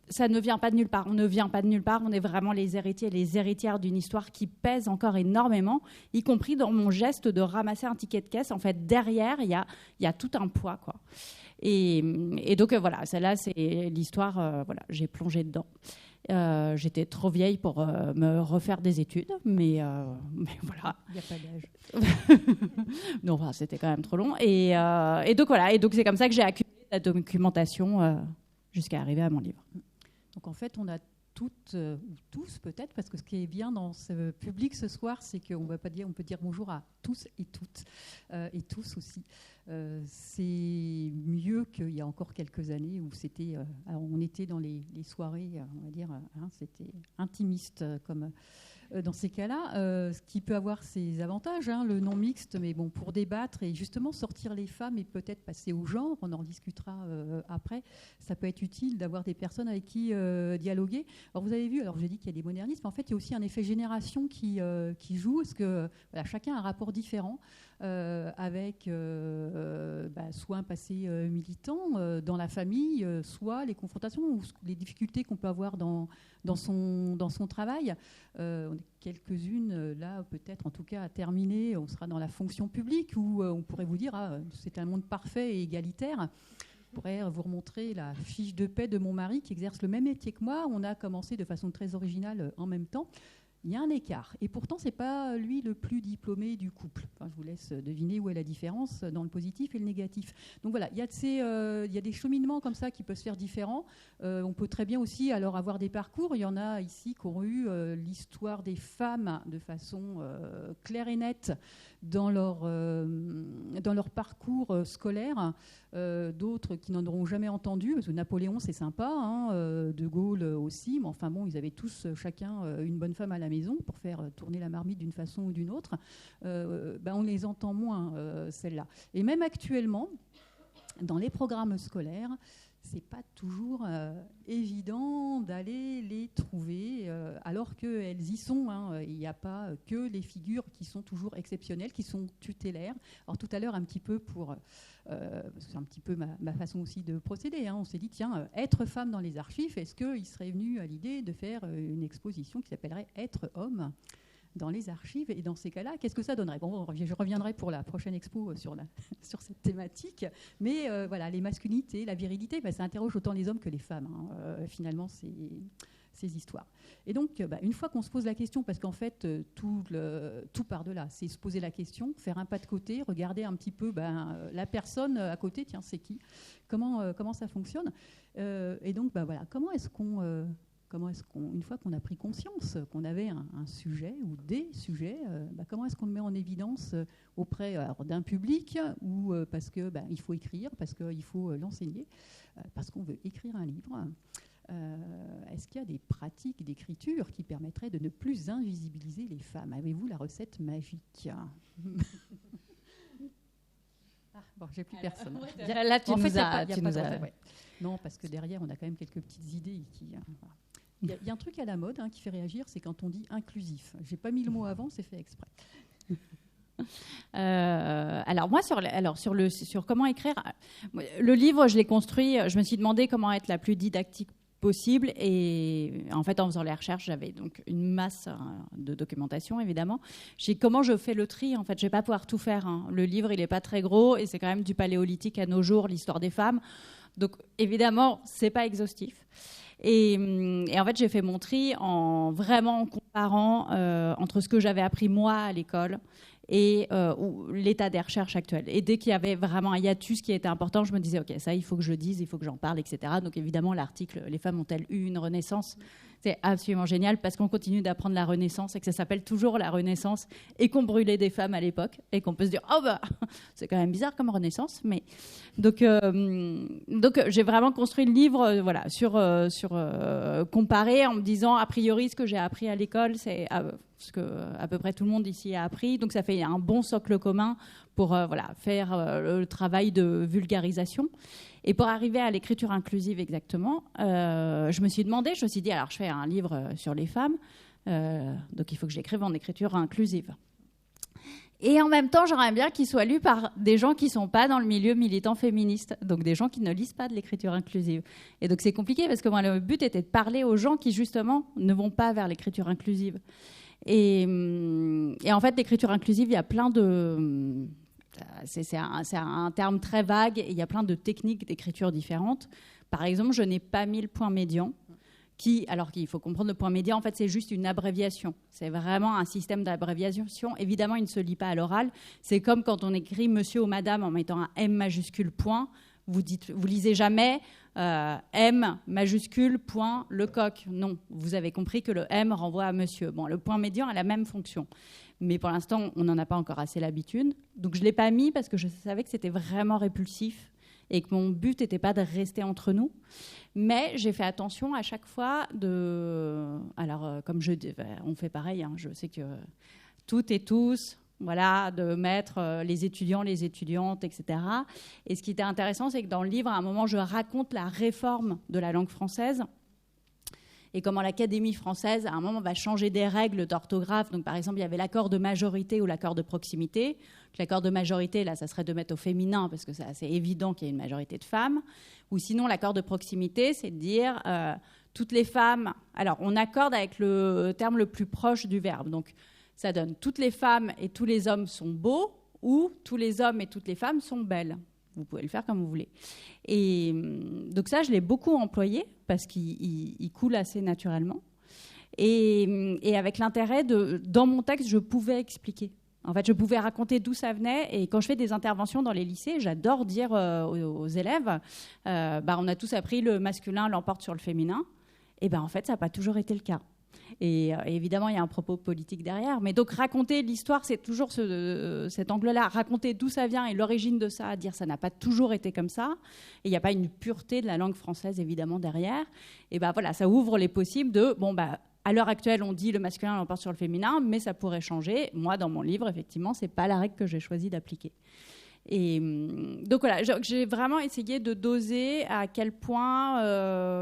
ça ne vient pas de nulle part, on ne vient pas de nulle part, on est vraiment les héritiers et les héritières d'une histoire qui pèse encore énormément, y compris dans mon geste de ramasser un ticket de caisse. En fait, derrière, il y a tout un poids, quoi. Et donc voilà, celle-là, c'est l'histoire, voilà, j'ai plongé dedans. J'étais trop vieille pour me refaire des études, mais voilà. Il n'y a pas d'âge. Non, enfin, c'était quand même trop long. Et donc voilà, et donc c'est comme ça que j'ai accumulé la documentation jusqu'à arriver à mon livre. Donc en fait, on a toutes ou tous peut-être, parce que ce qui est bien dans ce public ce soir, c'est qu'on va pas dire, on peut dire bonjour à tous et toutes et tous aussi. C'est mieux qu'il y a encore quelques années où c'était, on était dans les soirées, on va dire, c'était intimiste comme. Dans ces cas-là, ce qui peut avoir ses avantages, le non mixte, mais bon, pour débattre et justement sortir les femmes et peut-être passer au genre, on en discutera après, ça peut être utile d'avoir des personnes avec qui dialoguer. Alors vous avez vu, alors j'ai dit qu'il y a des modernismes, mais en fait il y a aussi un effet génération qui joue, parce que voilà, chacun a un rapport différent avec soit un passé militant dans la famille, soit les confrontations ou les difficultés qu'on peut avoir dans son travail. On est quelques-unes là, peut-être en tout cas à terminer, on sera dans la fonction publique où on pourrait vous dire c'est un monde parfait et égalitaire. Je pourrais vous remontrer la fiche de paie de mon mari qui exerce le même métier que moi. On a commencé de façon très originale en même temps. Il y a un écart. Et pourtant, ce n'est pas lui le plus diplômé du couple. Enfin, je vous laisse deviner où est la différence dans le positif et le négatif. Donc voilà, il y a des cheminements comme ça qui peuvent se faire différents. On peut très bien aussi alors avoir des parcours. Il y en a ici qui ont eu l'histoire des femmes de façon claire et nette dans leur parcours scolaire. D'autres qui n'en auront jamais entendu, parce que Napoléon c'est sympa, De Gaulle aussi, mais enfin bon, ils avaient tous chacun une bonne femme à la maison pour faire tourner la marmite d'une façon ou d'une autre. On les entend moins, celles-là. Et même actuellement, dans les programmes scolaires, c'est pas toujours évident d'aller les trouver, alors qu'elles y sont. Il n'y a pas que les figures qui sont toujours exceptionnelles, qui sont tutélaires. Alors tout à l'heure, un petit peu c'est un petit peu ma façon aussi de procéder. On s'est dit, tiens, être femme dans les archives, est-ce qu'il serait venu à l'idée de faire une exposition qui s'appellerait Être homme dans les archives? Et dans ces cas-là, qu'est-ce que ça donnerait? Bon, je reviendrai pour la prochaine expo sur cette thématique. Mais voilà, les masculinités, la virilité, ça interroge autant les hommes que les femmes, finalement, ces histoires. Et donc, une fois qu'on se pose la question, parce qu'en fait, tout part de là, c'est se poser la question, faire un pas de côté, regarder un petit peu la personne à côté, tiens, c'est qui? Comment ça fonctionne? Et donc, voilà, comment est-ce qu'on Comment est-ce une fois qu'on a pris conscience qu'on avait un sujet ou des sujets, comment est-ce qu'on le met en évidence auprès d'un public ou parce que il faut écrire, parce qu'il faut l'enseigner, parce qu'on veut écrire un livre. Est-ce qu'il y a des pratiques d'écriture qui permettraient de ne plus invisibiliser les femmes? Avez-vous la recette magique? Bon, j'ai plus personne. Là, tu nous as. Ouais. Non, parce que derrière, on a quand même quelques petites idées qui. Il y a un truc à la mode qui fait réagir, c'est quand on dit inclusif. J'ai pas mis le mot avant, c'est fait exprès. Alors moi sur comment écrire, le livre, je l'ai construit. Je me suis demandé comment être la plus didactique possible, et en fait en faisant les recherches, j'avais donc une masse de documentation évidemment. J'ai comment je fais le tri, en fait je vais pas pouvoir tout faire. Le livre il est pas très gros et c'est quand même du paléolithique à nos jours, l'histoire des femmes, donc évidemment c'est pas exhaustif. Et en fait, j'ai fait mon tri en vraiment comparant entre ce que j'avais appris moi à l'école et l'état des recherches actuelles. Et dès qu'il y avait vraiment un hiatus qui était important, je me disais, OK, ça, il faut que je le dise, il faut que j'en parle, etc. Donc évidemment, l'article « Les femmes ont-elles eu une renaissance ?» c'est absolument génial parce qu'on continue d'apprendre la Renaissance et que ça s'appelle toujours la Renaissance et qu'on brûlait des femmes à l'époque et qu'on peut se dire « Oh bah, c'est quand même bizarre comme Renaissance. » Mais donc j'ai vraiment construit le livre sur comparer en me disant a priori ce que j'ai appris à l'école, c'est ce que à peu près tout le monde ici a appris. Donc ça fait un bon socle commun pour faire le travail de vulgarisation. Et pour arriver à l'écriture inclusive exactement, je me suis dit, alors je fais un livre sur les femmes, donc il faut que je l'écrive en écriture inclusive. Et en même temps, j'aimerais bien qu'il soit lu par des gens qui ne sont pas dans le milieu militant féministe, donc des gens qui ne lisent pas de l'écriture inclusive. Et donc c'est compliqué parce que moi, le but était de parler aux gens qui justement ne vont pas vers l'écriture inclusive. Et en fait, l'écriture inclusive, il y a plein de... C'est un terme très vague et il y a plein de techniques d'écriture différentes. Par exemple, je n'ai pas mis le point médian, alors qu'il faut comprendre le point médian, en fait, c'est juste une abréviation. C'est vraiment un système d'abréviation. Évidemment, il ne se lit pas à l'oral. C'est comme quand on écrit monsieur ou madame en mettant un M majuscule point. Vous lisez jamais M majuscule point Lecoq. Non, vous avez compris que le M renvoie à monsieur. Bon, le point médian a la même fonction. Mais pour l'instant, on n'en a pas encore assez l'habitude. Donc, je ne l'ai pas mis parce que je savais que c'était vraiment répulsif et que mon but n'était pas de rester entre nous. Mais j'ai fait attention à chaque fois comme on fait pareil, je sais que toutes et tous, de mettre les étudiants, les étudiantes, etc. Et ce qui était intéressant, c'est que dans le livre, à un moment, je raconte la réforme de la langue française et comment l'Académie française, à un moment, va changer des règles d'orthographe. Donc, par exemple, il y avait l'accord de majorité ou l'accord de proximité. L'accord de majorité, là, ça serait de mettre au féminin, parce que c'est assez évident qu'il y a une majorité de femmes. Ou sinon, l'accord de proximité, c'est de dire toutes les femmes... Alors, on accorde avec le terme le plus proche du verbe. Donc, ça donne toutes les femmes et tous les hommes sont beaux, ou tous les hommes et toutes les femmes sont belles. Vous pouvez le faire comme vous voulez. Et donc ça, je l'ai beaucoup employé parce qu'il coule assez naturellement. Et avec l'intérêt dans mon texte, je pouvais expliquer. En fait, je pouvais raconter d'où ça venait. Et quand je fais des interventions dans les lycées, j'adore dire aux élèves, on a tous appris le masculin l'emporte sur le féminin. Et en fait, ça n'a pas toujours été le cas. Et évidemment, il y a un propos politique derrière. Mais donc, raconter l'histoire, c'est toujours cet angle-là. Raconter d'où ça vient et l'origine de ça, dire ça n'a pas toujours été comme ça. Et il n'y a pas une pureté de la langue française, évidemment, derrière. Et ça ouvre les possibles de... à l'heure actuelle, on dit le masculin l'emporte sur le féminin, mais ça pourrait changer. Moi, dans mon livre, effectivement, ce n'est pas la règle que j'ai choisi d'appliquer. Et donc voilà, j'ai vraiment essayé de doser à quel point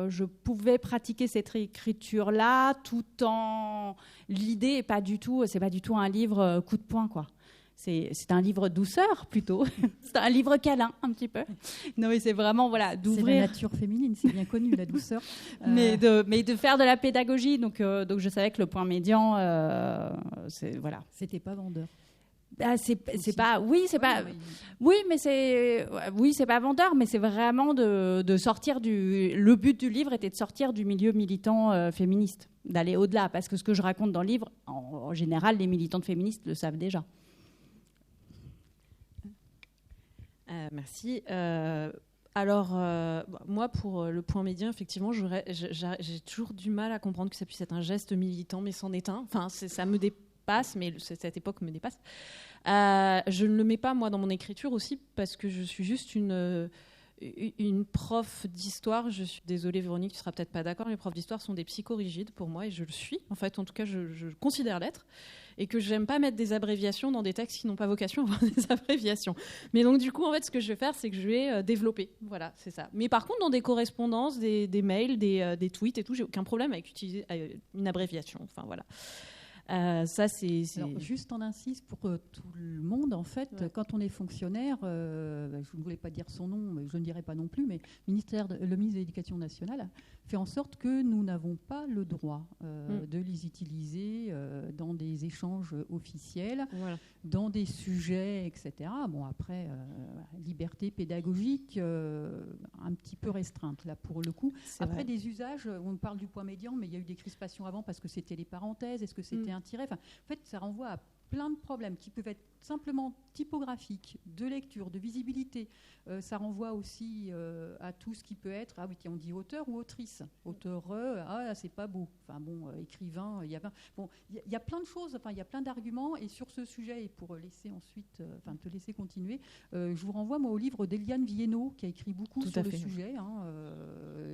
je pouvais pratiquer cette écriture-là, tout en... L'idée n'est pas du tout, c'est pas du tout un livre coup de poing, quoi. C'est un livre douceur, plutôt. C'est un livre câlin, un petit peu. Non, mais c'est vraiment, d'ouvrir... C'est la nature féminine, c'est bien connu, la douceur. Mais de faire de la pédagogie. Donc je savais que le point médian, C'était pas vendeur. C'est pas vendeur, mais c'est vraiment de sortir le but du livre était de sortir du milieu militant féministe, d'aller au-delà, parce que ce que je raconte dans le livre, en général, les militantes féministes le savent déjà. Merci. Alors, moi, pour le point média, effectivement, j'ai toujours du mal à comprendre que ça puisse être un geste militant, mais c'en est un. Enfin, ça me dépasse, mais cette époque me dépasse. Je ne le mets pas, moi, dans mon écriture aussi, parce que je suis juste une prof d'histoire. Je suis désolée, Véronique, tu seras peut-être pas d'accord, mais les profs d'histoire sont des psychorigides pour moi, et je le suis. En fait, en tout cas, je considère l'être. Et que j'aime pas mettre des abréviations dans des textes qui n'ont pas vocation à avoir des abréviations. Mais donc, du coup, en fait, ce que je vais faire, c'est que je vais développer. Voilà, c'est ça. Mais par contre, dans des correspondances, des mails, des tweets et tout, j'ai aucun problème avec utiliser une abréviation. Enfin, voilà. Ça, c'est... Alors, juste on insiste pour tout le monde, en fait, quand on est fonctionnaire, je ne voulais pas dire son nom, mais je ne dirai pas non plus, mais le ministre de l'Éducation nationale fait en sorte que nous n'avons pas le droit de les utiliser dans des échanges officiels, dans des sujets, etc. Bon, après, liberté pédagogique un petit peu restreinte, là, pour le coup. Après, des usages, on parle du point médian, mais il y a eu des crispations avant parce que c'était les parenthèses, est-ce que c'était un tiret, enfin, en fait, ça renvoie à plein de problèmes qui peuvent être simplement typographiques, de lecture, de visibilité. Ça renvoie aussi à tout ce qui peut être, ah oui, tiens, on dit auteur ou autrice. Auteur, c'est pas beau. Enfin bon, écrivain, il y a plein de choses, enfin, il y a plein d'arguments. Et sur ce sujet, et pour laisser ensuite, te laisser continuer, je vous renvoie, moi, au livre d'Eliane Viennot, qui a écrit beaucoup sur le sujet.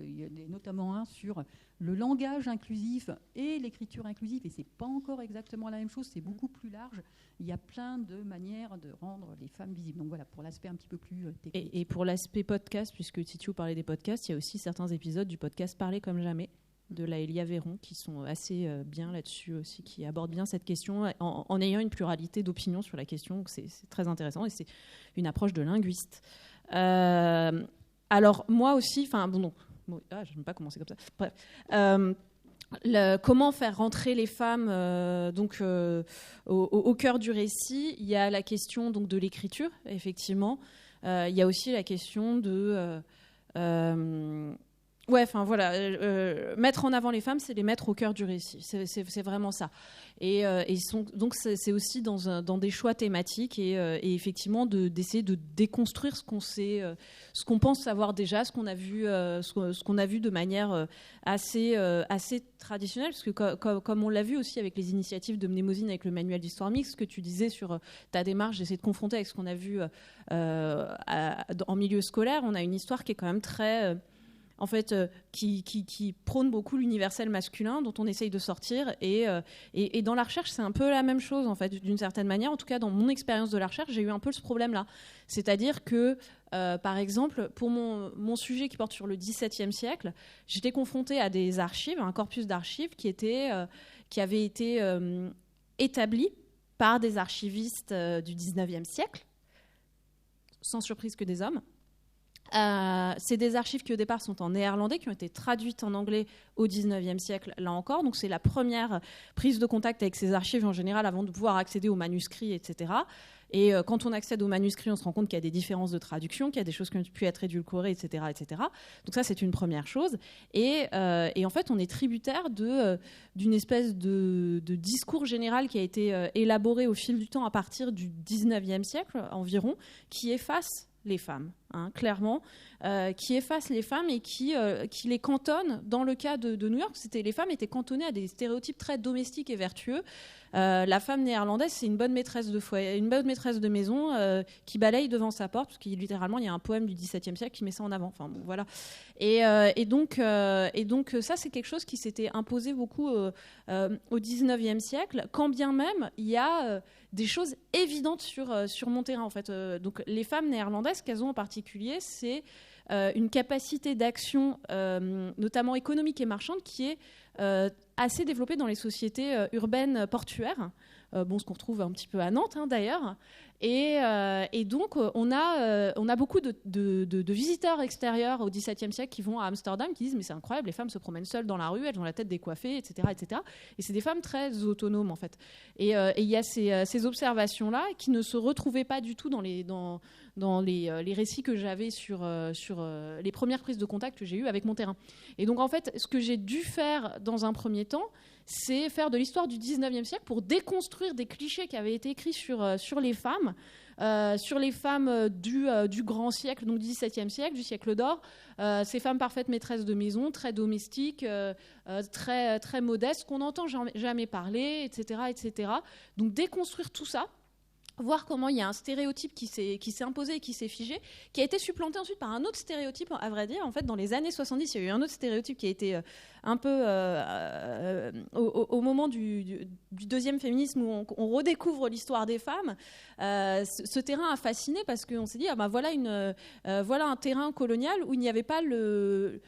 Il y a notamment un sur le langage inclusif et l'écriture inclusive, et c'est pas encore exactement la même chose, c'est beaucoup plus large. Il y a plein de manières de rendre les femmes visibles. Donc voilà, pour l'aspect un petit peu plus technique. Et pour l'aspect podcast, puisque Titiou parlait des podcasts, il y a aussi certains épisodes du podcast Parler comme jamais de Laëlia Véron qui sont assez bien là-dessus aussi, qui abordent bien cette question en ayant une pluralité d'opinions sur la question. Donc c'est très intéressant et c'est une approche de linguiste. Alors moi aussi, je n'aime pas commencer comme ça. Bref. Comment faire rentrer les femmes au cœur du récit. Il y a la question donc, de l'écriture, effectivement. Il y a aussi la question de... mettre en avant les femmes, c'est les mettre au cœur du récit. C'est vraiment ça. Donc c'est aussi dans des choix thématiques et effectivement d'essayer de déconstruire ce qu'on pense savoir déjà, ce qu'on a vu de manière assez traditionnelle, parce que comme on l'a vu aussi avec les initiatives de Mnémosyne, avec le manuel d'histoire mixte, ce que tu disais sur ta démarche, d'essayer de confronter avec ce qu'on a vu en milieu scolaire, on a une histoire qui est quand même très... qui prône beaucoup l'universel masculin dont on essaye de sortir et dans la recherche c'est un peu la même chose en fait d'une certaine manière. En tout cas dans mon expérience de la recherche j'ai eu un peu ce problème là, c'est-à-dire que par exemple pour mon sujet qui porte sur le XVIIe siècle, j'étais confrontée à des archives, un corpus d'archives qui avait été établi par des archivistes du XIXe siècle, sans surprise que des hommes. C'est des archives qui au départ sont en néerlandais, qui ont été traduites en anglais au XIXe siècle, là encore. Donc c'est la première prise de contact avec ces archives en général avant de pouvoir accéder aux manuscrits, etc. Et quand on accède aux manuscrits, on se rend compte qu'il y a des différences de traduction, qu'il y a des choses qui ont pu être édulcorées, etc., etc. Donc ça, c'est une première chose. Et en fait, on est tributaire d'une espèce de discours général qui a été élaboré au fil du temps à partir du XIXe siècle environ, qui efface les femmes, clairement, qui efface les femmes et qui les cantonne. Dans le cas de New York, les femmes étaient cantonnées à des stéréotypes très domestiques et vertueux. La femme néerlandaise, c'est une bonne maîtresse de foyer, une bonne maîtresse de maison qui balaye devant sa porte, parce qu'il littéralement il y a un poème du XVIIe siècle qui met ça en avant. Enfin bon, voilà. Et donc ça c'est quelque chose qui s'était imposé beaucoup au XIXe siècle, quand bien même il y a des choses évidentes sur mon terrain en fait. Donc les femmes néerlandaises, ce qu'elles ont en particulier, c'est une capacité d'action, notamment économique et marchande, qui est assez développée dans les sociétés urbaines portuaires. Ce qu'on retrouve un petit peu à Nantes d'ailleurs. Et donc on a beaucoup de visiteurs extérieurs au XVIIe siècle qui vont à Amsterdam, qui disent mais c'est incroyable, les femmes se promènent seules dans la rue, elles ont la tête décoiffée, etc., etc. Et c'est des femmes très autonomes en fait. Et il y a ces observations là qui ne se retrouvaient pas du tout dans les récits que j'avais sur les premières prises de contact que j'ai eues avec mon terrain. Et donc en fait, ce que j'ai dû faire dans un premier temps, c'est faire de l'histoire du XIXe siècle pour déconstruire des clichés qui avaient été écrits sur les femmes, sur les femmes du grand siècle, donc du XVIIe siècle, du siècle d'or, ces femmes parfaites maîtresses de maison, très domestiques, très, très modestes, qu'on n'entend jamais parler, etc., etc. Donc déconstruire tout ça, voir comment il y a un stéréotype qui s'est imposé, qui s'est figé, qui a été supplanté ensuite par un autre stéréotype, à vrai dire. En fait, dans les années 70, il y a eu un autre stéréotype qui a été un peu au moment du deuxième féminisme, où on redécouvre l'histoire des femmes. Ce terrain a fasciné parce qu'on s'est dit, voilà un terrain colonial où il n'y avait pas le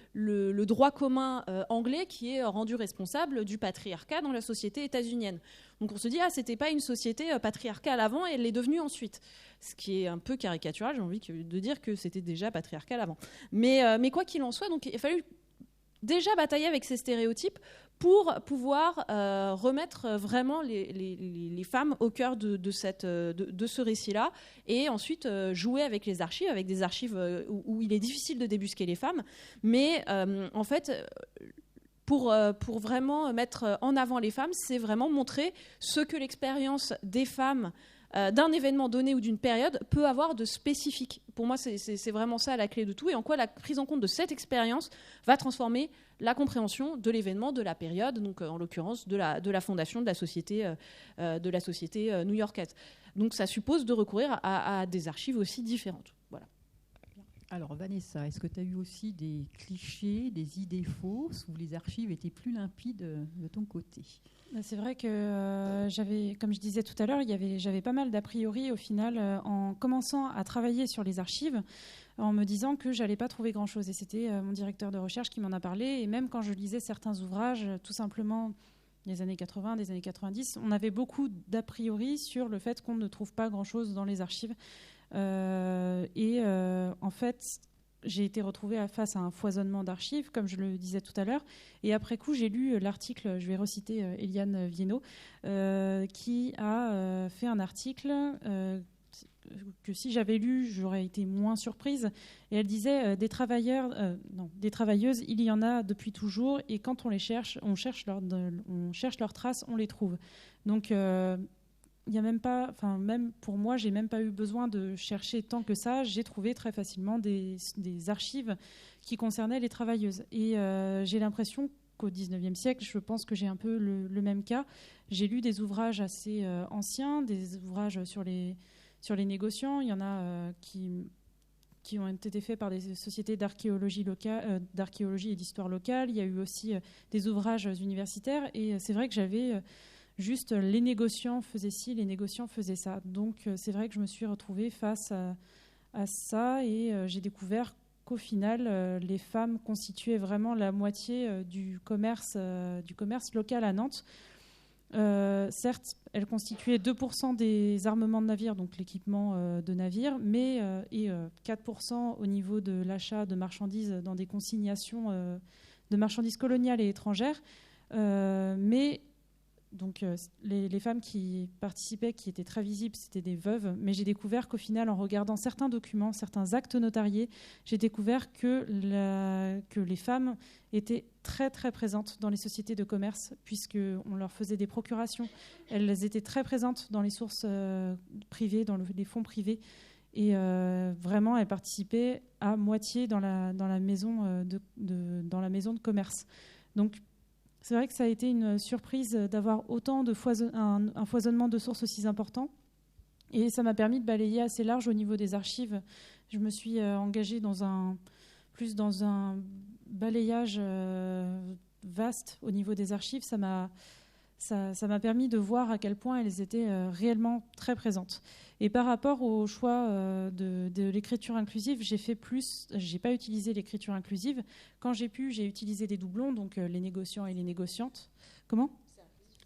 droit commun anglais qui est rendu responsable du patriarcat dans la société états-unienne. Donc on se dit, c'était pas une société patriarcale avant et elle l'est devenue ensuite. Ce qui est un peu caricatural, j'ai envie de dire que c'était déjà patriarcal avant. Mais quoi qu'il en soit, donc, il a fallu déjà batailler avec ces stéréotypes pour pouvoir remettre vraiment les femmes au cœur de ce récit-là, et ensuite jouer avec les archives, avec des archives où il est difficile de débusquer les femmes. Mais en fait... Pour vraiment mettre en avant les femmes, c'est vraiment montrer ce que l'expérience des femmes d'un événement donné ou d'une période peut avoir de spécifique. Pour moi, c'est vraiment ça la clé de tout, et en quoi la prise en compte de cette expérience va transformer la compréhension de l'événement, de la période, donc en l'occurrence de la fondation de la société new-yorkaise. Donc ça suppose de recourir à des archives aussi différentes. Voilà. Alors Vanessa, est-ce que tu as eu aussi des clichés, des idées fausses, où les archives étaient plus limpides de ton côté ? C'est vrai que comme je disais tout à l'heure, j'avais pas mal d'a priori au final en commençant à travailler sur les archives, en me disant que j'allais pas trouver grand-chose. Et c'était mon directeur de recherche qui m'en a parlé. Et même quand je lisais certains ouvrages, tout simplement des années 80, des années 90, on avait beaucoup d'a priori sur le fait qu'on ne trouve pas grand-chose dans les archives. En fait, j'ai été retrouvée face à un foisonnement d'archives, comme je le disais tout à l'heure. Et après coup, j'ai lu l'article, je vais reciter Eliane Viennot, qui a fait un article que si j'avais lu, j'aurais été moins surprise. Et elle disait des travailleuses, il y en a depuis toujours, et quand on les cherche, on cherche leurs traces, on les trouve. Donc il y a même pas, même pour moi, j'ai même pas eu besoin de chercher tant que ça. J'ai trouvé très facilement des archives qui concernaient les travailleuses. Et j'ai l'impression qu'au XIXe siècle, je pense que j'ai un peu le même cas. J'ai lu des ouvrages assez anciens, des ouvrages sur les négociants. Il y en a qui ont été faits par des sociétés d'archéologie et d'histoire locale. Il y a eu aussi des ouvrages universitaires. Et c'est vrai que j'avais juste les négociants faisaient ci, les négociants faisaient ça. Donc c'est vrai que je me suis retrouvée face à ça, et j'ai découvert qu'au final, les femmes constituaient vraiment la moitié du commerce local à Nantes. Certes, elles constituaient 2% des armements de navires, donc l'équipement de navires, et 4% au niveau de l'achat de marchandises dans des consignations de marchandises coloniales et étrangères. Donc les femmes qui participaient, qui étaient très visibles, c'était des veuves. Mais j'ai découvert qu'au final, en regardant certains documents, certains actes notariés, j'ai découvert que les femmes étaient très très présentes dans les sociétés de commerce, puisqu'on leur faisait des procurations. Elles étaient très présentes dans les sources privées, dans les fonds privés. Et vraiment, elles participaient à moitié dans la maison de commerce. Donc c'est vrai que ça a été une surprise d'avoir autant de un foisonnement de sources aussi important. Et ça m'a permis de balayer assez large au niveau des archives. Je me suis engagée dans un balayage vaste au niveau des archives. Ça m'a permis de voir à quel point elles étaient réellement très présentes. Et par rapport au choix de l'écriture inclusive, j'ai pas utilisé l'écriture inclusive. Quand j'ai utilisé des doublons, donc les négociants et les négociantes. Comment ?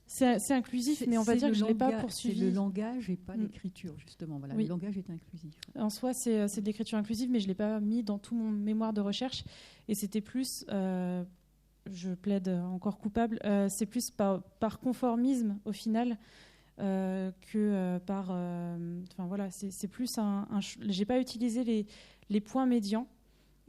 C'est inclusif, mais on va dire que je ne l'ai pas poursuivi. C'est le langage et pas l'écriture, justement. Voilà, oui. Le langage est inclusif. En soi, c'est de l'écriture inclusive, mais je ne l'ai pas mis dans tout mon mémoire de recherche. Et c'était plus... je plaide encore coupable, c'est plus par conformisme au final que par... voilà, c'est plus j'ai pas utilisé les points médians,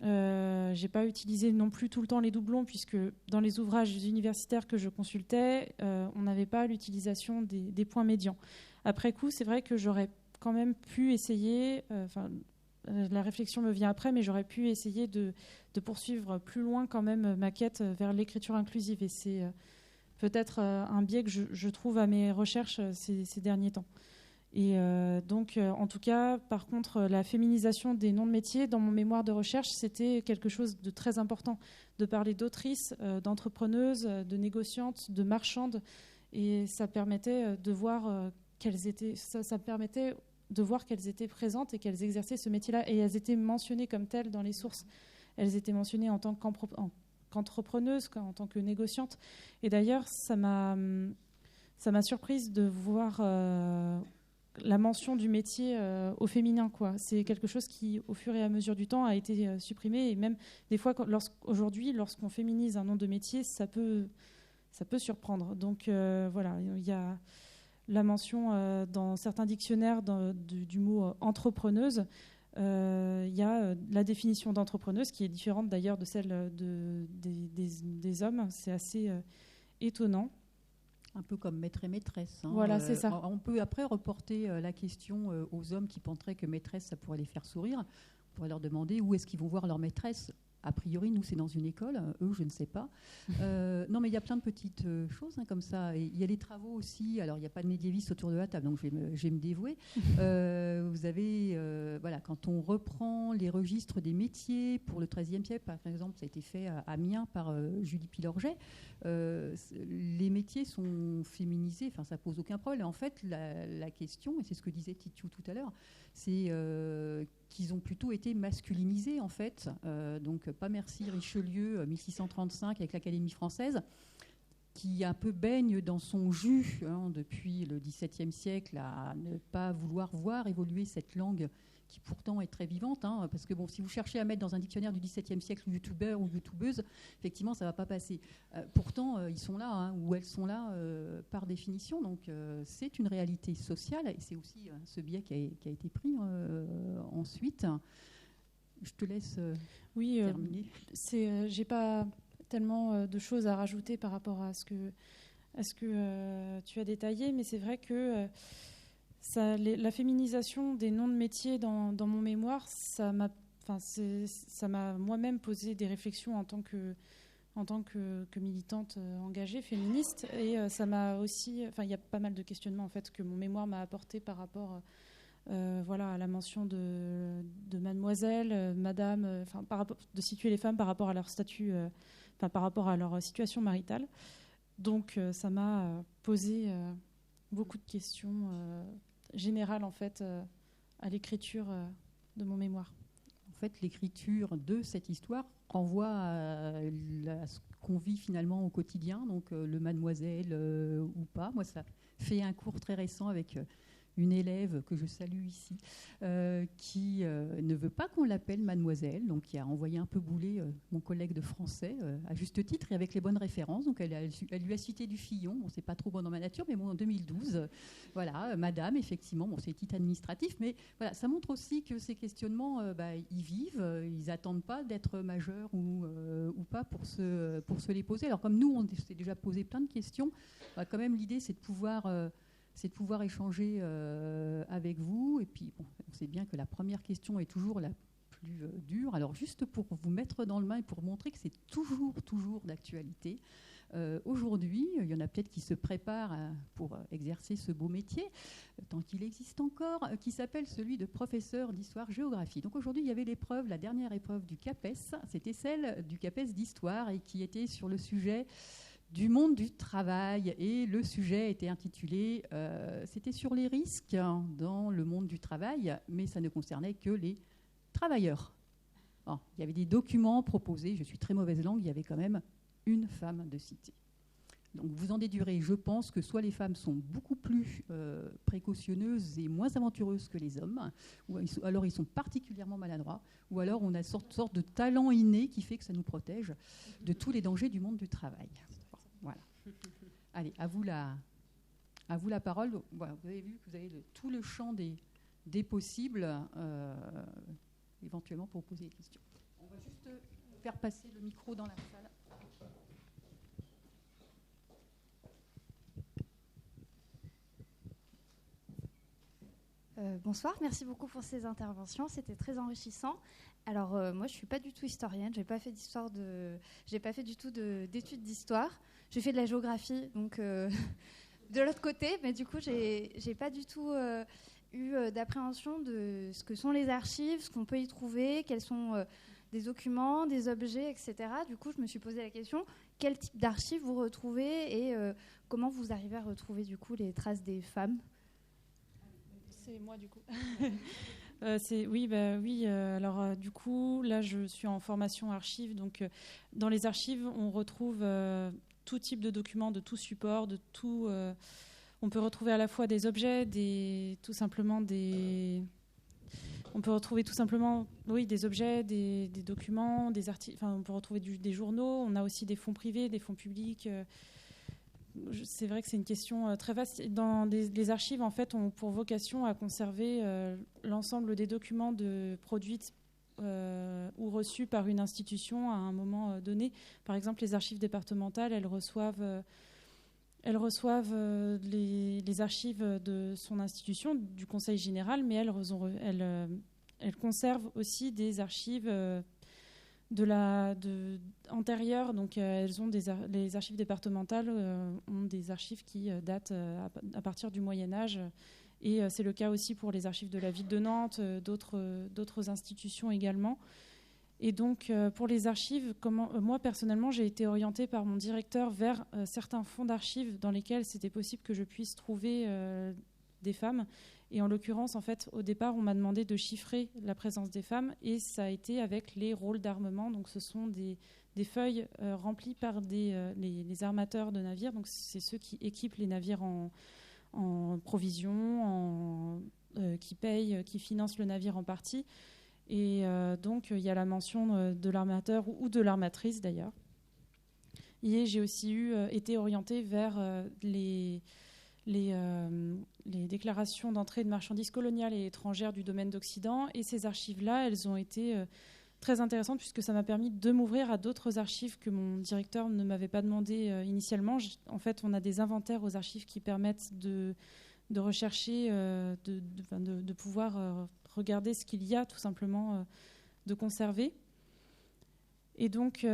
j'ai pas utilisé non plus tout le temps les doublons, puisque dans les ouvrages universitaires que je consultais, on n'avait pas l'utilisation des points médians. Après coup, c'est vrai que quand même pu essayer, la réflexion me vient après, mais j'aurais pu essayer de poursuivre plus loin quand même ma quête vers l'écriture inclusive. Et c'est peut-être un biais que je trouve à mes recherches ces derniers temps. Et donc, en tout cas, par contre, la féminisation des noms de métiers, dans mon mémoire de recherche, c'était quelque chose de très important, de parler d'autrices, d'entrepreneuses, de négociantes, de marchandes. Et ça permettait de voir qu'elles étaient... Ça permettait de voir qu'elles étaient présentes et qu'elles exerçaient ce métier-là. Et elles étaient mentionnées comme telles dans les sources. Elles étaient mentionnées en tant qu'entrepreneuses, en tant que négociantes. Et d'ailleurs, ça m'a surprise de voir la mention du métier au féminin, quoi. C'est quelque chose qui, au fur et à mesure du temps, a été supprimé. Et même des fois, aujourd'hui, lorsqu'on féminise un nom de métier, ça peut surprendre. Donc voilà, il y a la mention dans certains dictionnaires du mot entrepreneuse. Il y a la définition d'entrepreneuse qui est différente d'ailleurs de celle des hommes. C'est assez étonnant. Un peu comme maître et maîtresse. Voilà, c'est ça. On peut après reporter la question aux hommes qui penseraient que maîtresse, ça pourrait les faire sourire. On pourrait leur demander où est-ce qu'ils vont voir leur maîtresse. A priori, nous, c'est dans une école. Eux, je ne sais pas. Non, mais il y a plein de petites choses comme ça. Il y a des travaux aussi. Alors, il n'y a pas de médiévistes autour de la table, donc je vais me dévouer. Vous avez, voilà, quand on reprend les registres des métiers pour le XIIIe siècle, par exemple, ça a été fait à Amiens par Julie Pilorget. Les métiers sont féminisés. Enfin, ça pose aucun problème. En fait, la question, et c'est ce que disait Titiou tout à l'heure, c'est qu'ils ont plutôt été masculinisés, en fait. Donc, pas merci Richelieu, 1635, avec l'Académie française, qui un peu baigne dans son jus depuis le XVIIe siècle à ne pas vouloir voir évoluer cette langue qui pourtant est très vivante, parce que bon, si vous cherchez à mettre dans un dictionnaire du XVIIe siècle youtubeur ou youtubeuse, effectivement, ça ne va pas passer. Pourtant, ils sont là, ou elles sont là par définition, donc c'est une réalité sociale, et c'est aussi ce biais qui a été pris ensuite. Je te laisse terminer. J'ai pas tellement de choses à rajouter par rapport à ce que tu as détaillé, mais c'est vrai que la féminisation des noms de métiers dans mon mémoire, ça m'a moi-même posé des réflexions en tant que militante engagée, féministe, et ça m'a aussi... il y a pas mal de questionnements en fait, que mon mémoire m'a apporté par rapport à la mention de mademoiselle, madame, de situer les femmes par rapport à leur statut, par rapport à leur situation maritale. Donc ça m'a posé beaucoup de questions générales en fait à l'écriture de mon mémoire. En fait, l'écriture de cette histoire renvoie à ce qu'on vit finalement au quotidien, donc le mademoiselle ou pas. Moi, ça fait un cours très récent avec une élève que je salue ici, qui ne veut pas qu'on l'appelle mademoiselle, donc qui a envoyé un peu bouler mon collègue de français, à juste titre, et avec les bonnes références. Donc elle lui a cité du Fillon, bon, c'est pas trop bon dans ma nature, mais bon, en 2012, voilà, madame, effectivement, bon, c'est titre administratif, mais voilà, ça montre aussi que ces questionnements, ils vivent, ils n'attendent pas d'être majeurs ou pas pour se les poser. Alors comme nous, on s'est déjà posé plein de questions, quand même l'idée c'est de pouvoir échanger avec vous. Et puis, bon, on sait bien que la première question est toujours la plus dure. Alors, juste pour vous mettre dans le bain et pour montrer que c'est toujours d'actualité, aujourd'hui, il y en a peut-être qui se préparent pour exercer ce beau métier, tant qu'il existe encore, qui s'appelle celui de professeur d'histoire-géographie. Donc aujourd'hui, il y avait l'épreuve, la dernière épreuve du CAPES, c'était celle du CAPES d'histoire et qui était sur le sujet du monde du travail, et le sujet était intitulé c'était sur les risques dans le monde du travail, mais ça ne concernait que les travailleurs. Bon, il y avait des documents proposés, je suis très mauvaise langue, il y avait quand même une femme de cité. Donc vous en déduirez, je pense que soit les femmes sont beaucoup plus précautionneuses et moins aventureuses que les hommes, ou alors ils sont particulièrement maladroits, ou alors on a une sorte de talent inné qui fait que ça nous protège de tous les dangers du monde du travail. Voilà. Allez, à vous la parole. Voilà, vous avez vu que vous avez tout le champ des possibles, éventuellement pour poser des questions. On va juste faire passer le micro dans la salle. Bonsoir, merci beaucoup pour ces interventions, c'était très enrichissant. Alors moi je suis pas du tout historienne, j'ai pas fait du tout d'études d'histoire. J'ai fait de la géographie, donc de l'autre côté, mais du coup j'ai pas du tout eu d'appréhension de ce que sont les archives, ce qu'on peut y trouver, quels sont des documents, des objets, etc. Du coup je me suis posé la question, quel type d'archives vous retrouvez et comment vous arrivez à retrouver du coup les traces des femmes? C'est moi du coup. Alors du coup, là je suis en formation archives, donc dans les archives on retrouve tout type de documents, de tout support, de tout. On peut retrouver à la fois des objets, on peut retrouver tout simplement, des objets, des documents, des articles. Enfin, on peut retrouver des journaux. On a aussi des fonds privés, des fonds publics. C'est vrai que c'est une question très vaste. Dans les archives, en fait, ont pour vocation à conserver l'ensemble des documents produits ou reçus par une institution à un moment donné. Par exemple, les archives départementales, elles reçoivent les archives de son institution, du Conseil général, mais elles conservent aussi des archives antérieures. Donc, les archives départementales ont des archives qui datent à partir du Moyen-Âge. Et c'est le cas aussi pour les archives de la ville de Nantes, d'autres institutions également. Et donc, pour les archives, moi, personnellement, j'ai été orientée par mon directeur vers certains fonds d'archives dans lesquels c'était possible que je puisse trouver des femmes. Et en l'occurrence, en fait, au départ, on m'a demandé de chiffrer la présence des femmes et ça a été avec les rôles d'armement. Donc, ce sont des feuilles remplies par les armateurs de navires. Donc, c'est ceux qui équipent les navires en provisions, qui payent, qui financent le navire en partie. Et donc, il y a la mention de l'armateur ou de l'armatrice, d'ailleurs. Et j'ai aussi été orientée vers les déclarations d'entrée de marchandises coloniales et étrangères du domaine d'Occident. Et ces archives-là, elles ont été très intéressantes puisque ça m'a permis de m'ouvrir à d'autres archives que mon directeur ne m'avait pas demandé initialement. En fait, on a des inventaires aux archives qui permettent de rechercher, de pouvoir regarder ce qu'il y a tout simplement de conserver. Et donc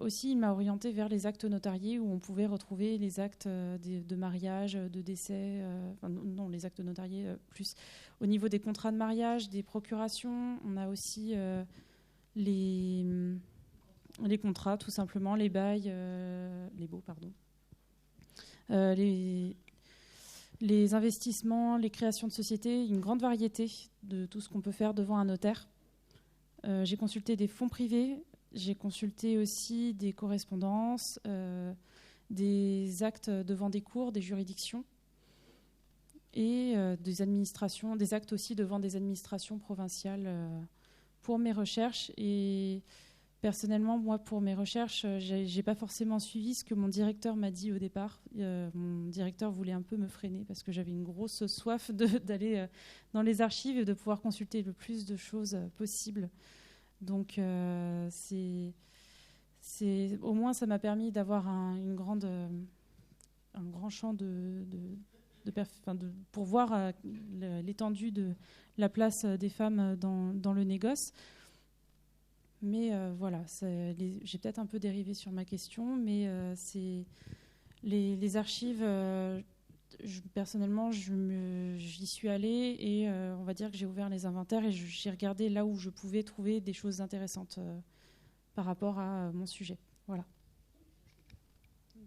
aussi, il m'a orienté vers les actes notariés où on pouvait retrouver les actes de mariage, de décès, non, les actes notariés plus au niveau des contrats de mariage, des procurations. On a aussi les contrats, tout simplement, les bails, les baux, pardon. Les investissements, les créations de sociétés, une grande variété de tout ce qu'on peut faire devant un notaire. J'ai consulté des fonds privés, j'ai consulté aussi des correspondances, des actes devant des cours, des juridictions et des administrations, des actes aussi devant des administrations provinciales pour mes recherches. Et personnellement, moi, pour mes recherches, j'ai pas forcément suivi ce que mon directeur m'a dit au départ. Mon directeur voulait un peu me freiner parce que j'avais une grosse soif d'aller dans les archives et de pouvoir consulter le plus de choses possible. Donc, au moins, ça m'a permis d'avoir un grand champ pour voir l'étendue de la place des femmes dans le négoce. Mais voilà, j'ai peut-être un peu dérivé sur ma question, mais c'est les archives. Personnellement, j'y suis allée et on va dire que j'ai ouvert les inventaires et j'ai regardé là où je pouvais trouver des choses intéressantes par rapport à mon sujet. Voilà. Oui,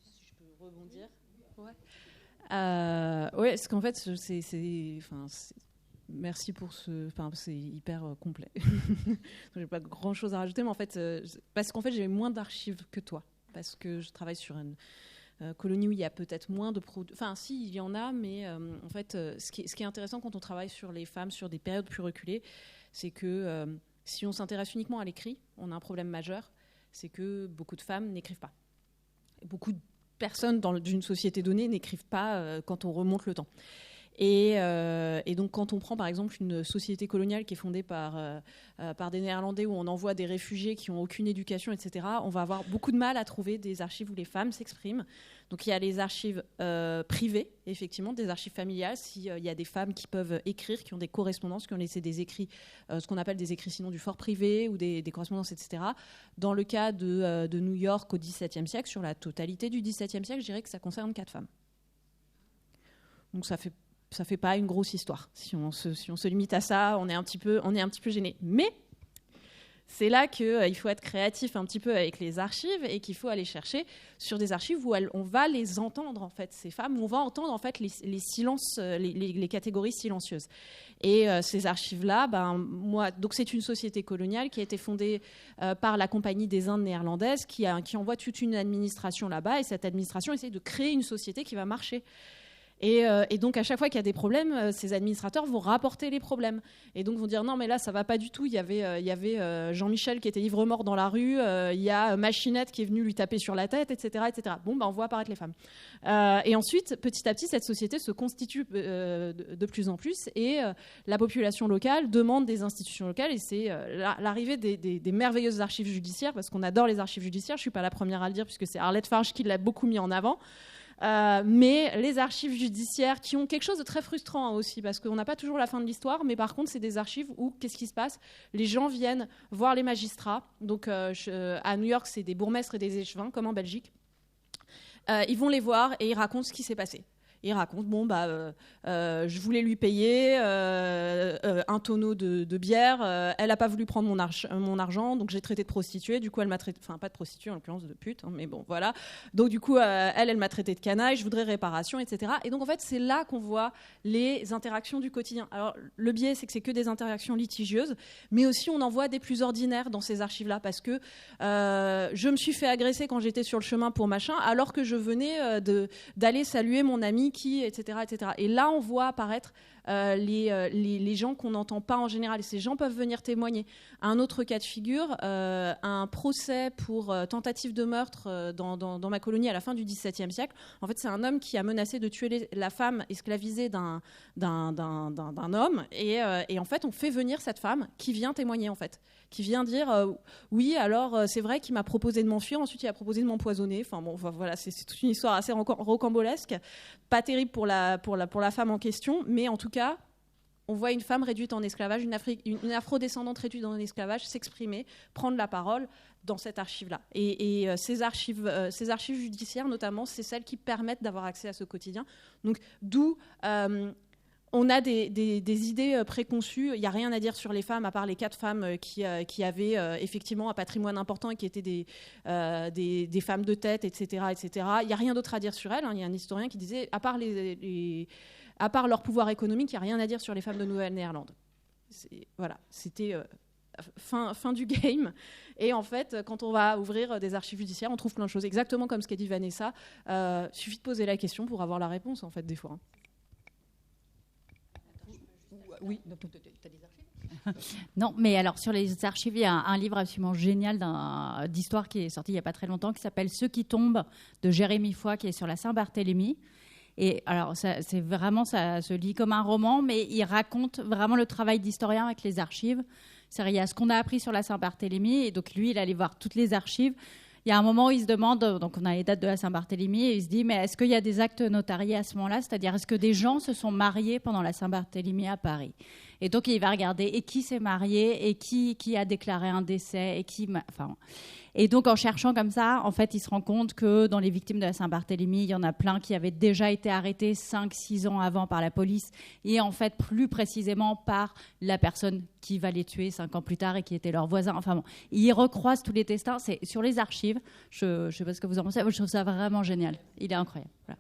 si je peux rebondir. Ouais, parce qu'en fait, merci pour c'est hyper complet. J'ai pas grand chose à rajouter, mais en fait, parce qu'en fait, j'ai moins d'archives que toi, parce que je travaille sur une colonie où il y a peut-être moins de produits. Enfin, si, il y en a, mais en fait, ce qui est intéressant quand on travaille sur les femmes, sur des périodes plus reculées, c'est que si on s'intéresse uniquement à l'écrit, on a un problème majeur, c'est que beaucoup de femmes n'écrivent pas. Beaucoup de personnes d'une société donnée n'écrivent pas quand on remonte le temps. Et donc, quand on prend par exemple une société coloniale qui est fondée par des Néerlandais, où on envoie des réfugiés qui n'ont aucune éducation, etc., on va avoir beaucoup de mal à trouver des archives où les femmes s'expriment. Donc, il y a les archives privées, effectivement, des archives familiales, s'il y a des femmes qui peuvent écrire, qui ont des correspondances, qui ont laissé des écrits, ce qu'on appelle des écrits sinon du fort privé, ou des correspondances, etc. Dans le cas de New York au XVIIe siècle, sur la totalité du XVIIe siècle, je dirais que ça concerne 4 femmes. Donc, ça fait pas une grosse histoire. Si on se limite à ça, on est un petit peu gêné. Mais c'est là qu'il faut être créatif un petit peu avec les archives et qu'il faut aller chercher sur des archives où on va les entendre, en fait, ces femmes, où on va entendre en fait les silences, les catégories silencieuses. Et ces archives-là, donc c'est une société coloniale qui a été fondée par la Compagnie des Indes néerlandaises, qui envoie toute une administration là-bas, et cette administration essaie de créer une société qui va marcher. Et donc, à chaque fois qu'il y a des problèmes, ces administrateurs vont rapporter les problèmes. Et donc, vont dire non, mais là, ça va pas du tout. Il y avait Jean-Michel qui était ivre-mort dans la rue. Il y a Machinette qui est venue lui taper sur la tête, etc., etc. Bon, on voit apparaître les femmes. Et ensuite, petit à petit, cette société se constitue de plus en plus. Et la population locale demande des institutions locales. Et c'est l'arrivée des merveilleuses archives judiciaires, parce qu'on adore les archives judiciaires. Je suis pas la première à le dire, puisque c'est Arlette Farge qui l'a beaucoup mis en avant. Mais les archives judiciaires qui ont quelque chose de très frustrant aussi, parce qu'on n'a pas toujours la fin de l'histoire, mais par contre c'est des archives où qu'est-ce qui se passe ? Les gens viennent voir les magistrats. Donc à New York, c'est des bourgmestres et des échevins comme en Belgique. Ils vont les voir et ils racontent ce qui s'est passé. Il raconte, je voulais lui payer un tonneau de bière, elle n'a pas voulu prendre mon argent, donc j'ai traité de prostituée, du coup elle m'a traité, enfin pas de prostituée en l'occurrence, de pute, hein, mais bon voilà, donc du coup elle m'a traité de canaille, je voudrais réparation, etc. Et donc en fait c'est là qu'on voit les interactions du quotidien. Alors le biais c'est que c'est que des interactions litigieuses, mais aussi on en voit des plus ordinaires dans ces archives-là, parce que je me suis fait agresser quand j'étais sur le chemin pour machin, alors que je venais d'aller saluer mon ami qui, etc., etc. Et là, on voit apparaître les gens qu'on n'entend pas en général. Et ces gens peuvent venir témoigner. Un autre cas de figure, un procès pour tentative de meurtre dans ma colonie à la fin du XVIIe siècle. En fait, c'est un homme qui a menacé de tuer la femme esclavisée d'un homme. Et en fait, on fait venir cette femme qui vient témoigner, en fait. Qui vient dire oui, alors c'est vrai qu'il m'a proposé de m'enfuir, ensuite il a proposé de m'empoisonner. Enfin bon, voilà, c'est toute une histoire assez rocambolesque, pas terrible pour la femme en question, mais en tout cas, on voit une femme réduite en esclavage, une afrodescendante réduite en esclavage s'exprimer, prendre la parole dans cette archive-là. Et ces archives judiciaires, notamment, c'est celles qui permettent d'avoir accès à ce quotidien. Donc, d'où on a des idées préconçues. Il n'y a rien à dire sur les femmes, à part les 4 femmes qui avaient effectivement un patrimoine important et qui étaient des femmes de tête, etc., etc. Il n'y a rien d'autre à dire sur elles. Il y a un historien qui disait, à part leur pouvoir économique, il n'y a rien à dire sur les femmes de Nouvelle-Néerlande. Voilà, c'était fin du game. Et en fait, quand on va ouvrir des archives judiciaires, on trouve plein de choses. Exactement comme ce qu'a dit Vanessa. Il suffit de poser la question pour avoir la réponse, en fait, des fois. Oui, donc tu as des archives ? Non, mais alors sur les archives, il y a un livre absolument génial d'histoire qui est sorti il n'y a pas très longtemps, qui s'appelle Ceux qui tombent, de Jérémy Foy, qui est sur la Saint-Barthélemy. Et alors, ça se lit comme un roman, mais il raconte vraiment le travail d'historien avec les archives. C'est-à-dire, il y a ce qu'on a appris sur la Saint-Barthélemy, et donc lui, il allait voir toutes les archives. Il y a un moment où il se demande, donc on a les dates de la Saint-Barthélemy, et il se dit, mais est-ce qu'il y a des actes notariés à ce moment-là ? C'est-à-dire, est-ce que des gens se sont mariés pendant la Saint-Barthélemy à Paris ? Et donc, il va regarder et qui s'est marié, et qui a déclaré un décès, et donc, en cherchant comme ça, en fait, il se rend compte que dans les victimes de la Saint-Barthélemy, il y en a plein qui avaient déjà été arrêtés 5-6 ans avant par la police, et en fait, plus précisément par la personne qui va les tuer 5 ans plus tard et qui était leur voisin. Enfin bon, il recroise tous les destins. C'est sur les archives. Je ne sais pas ce que vous en pensez. Moi, je trouve ça vraiment génial. Il est incroyable. Voilà.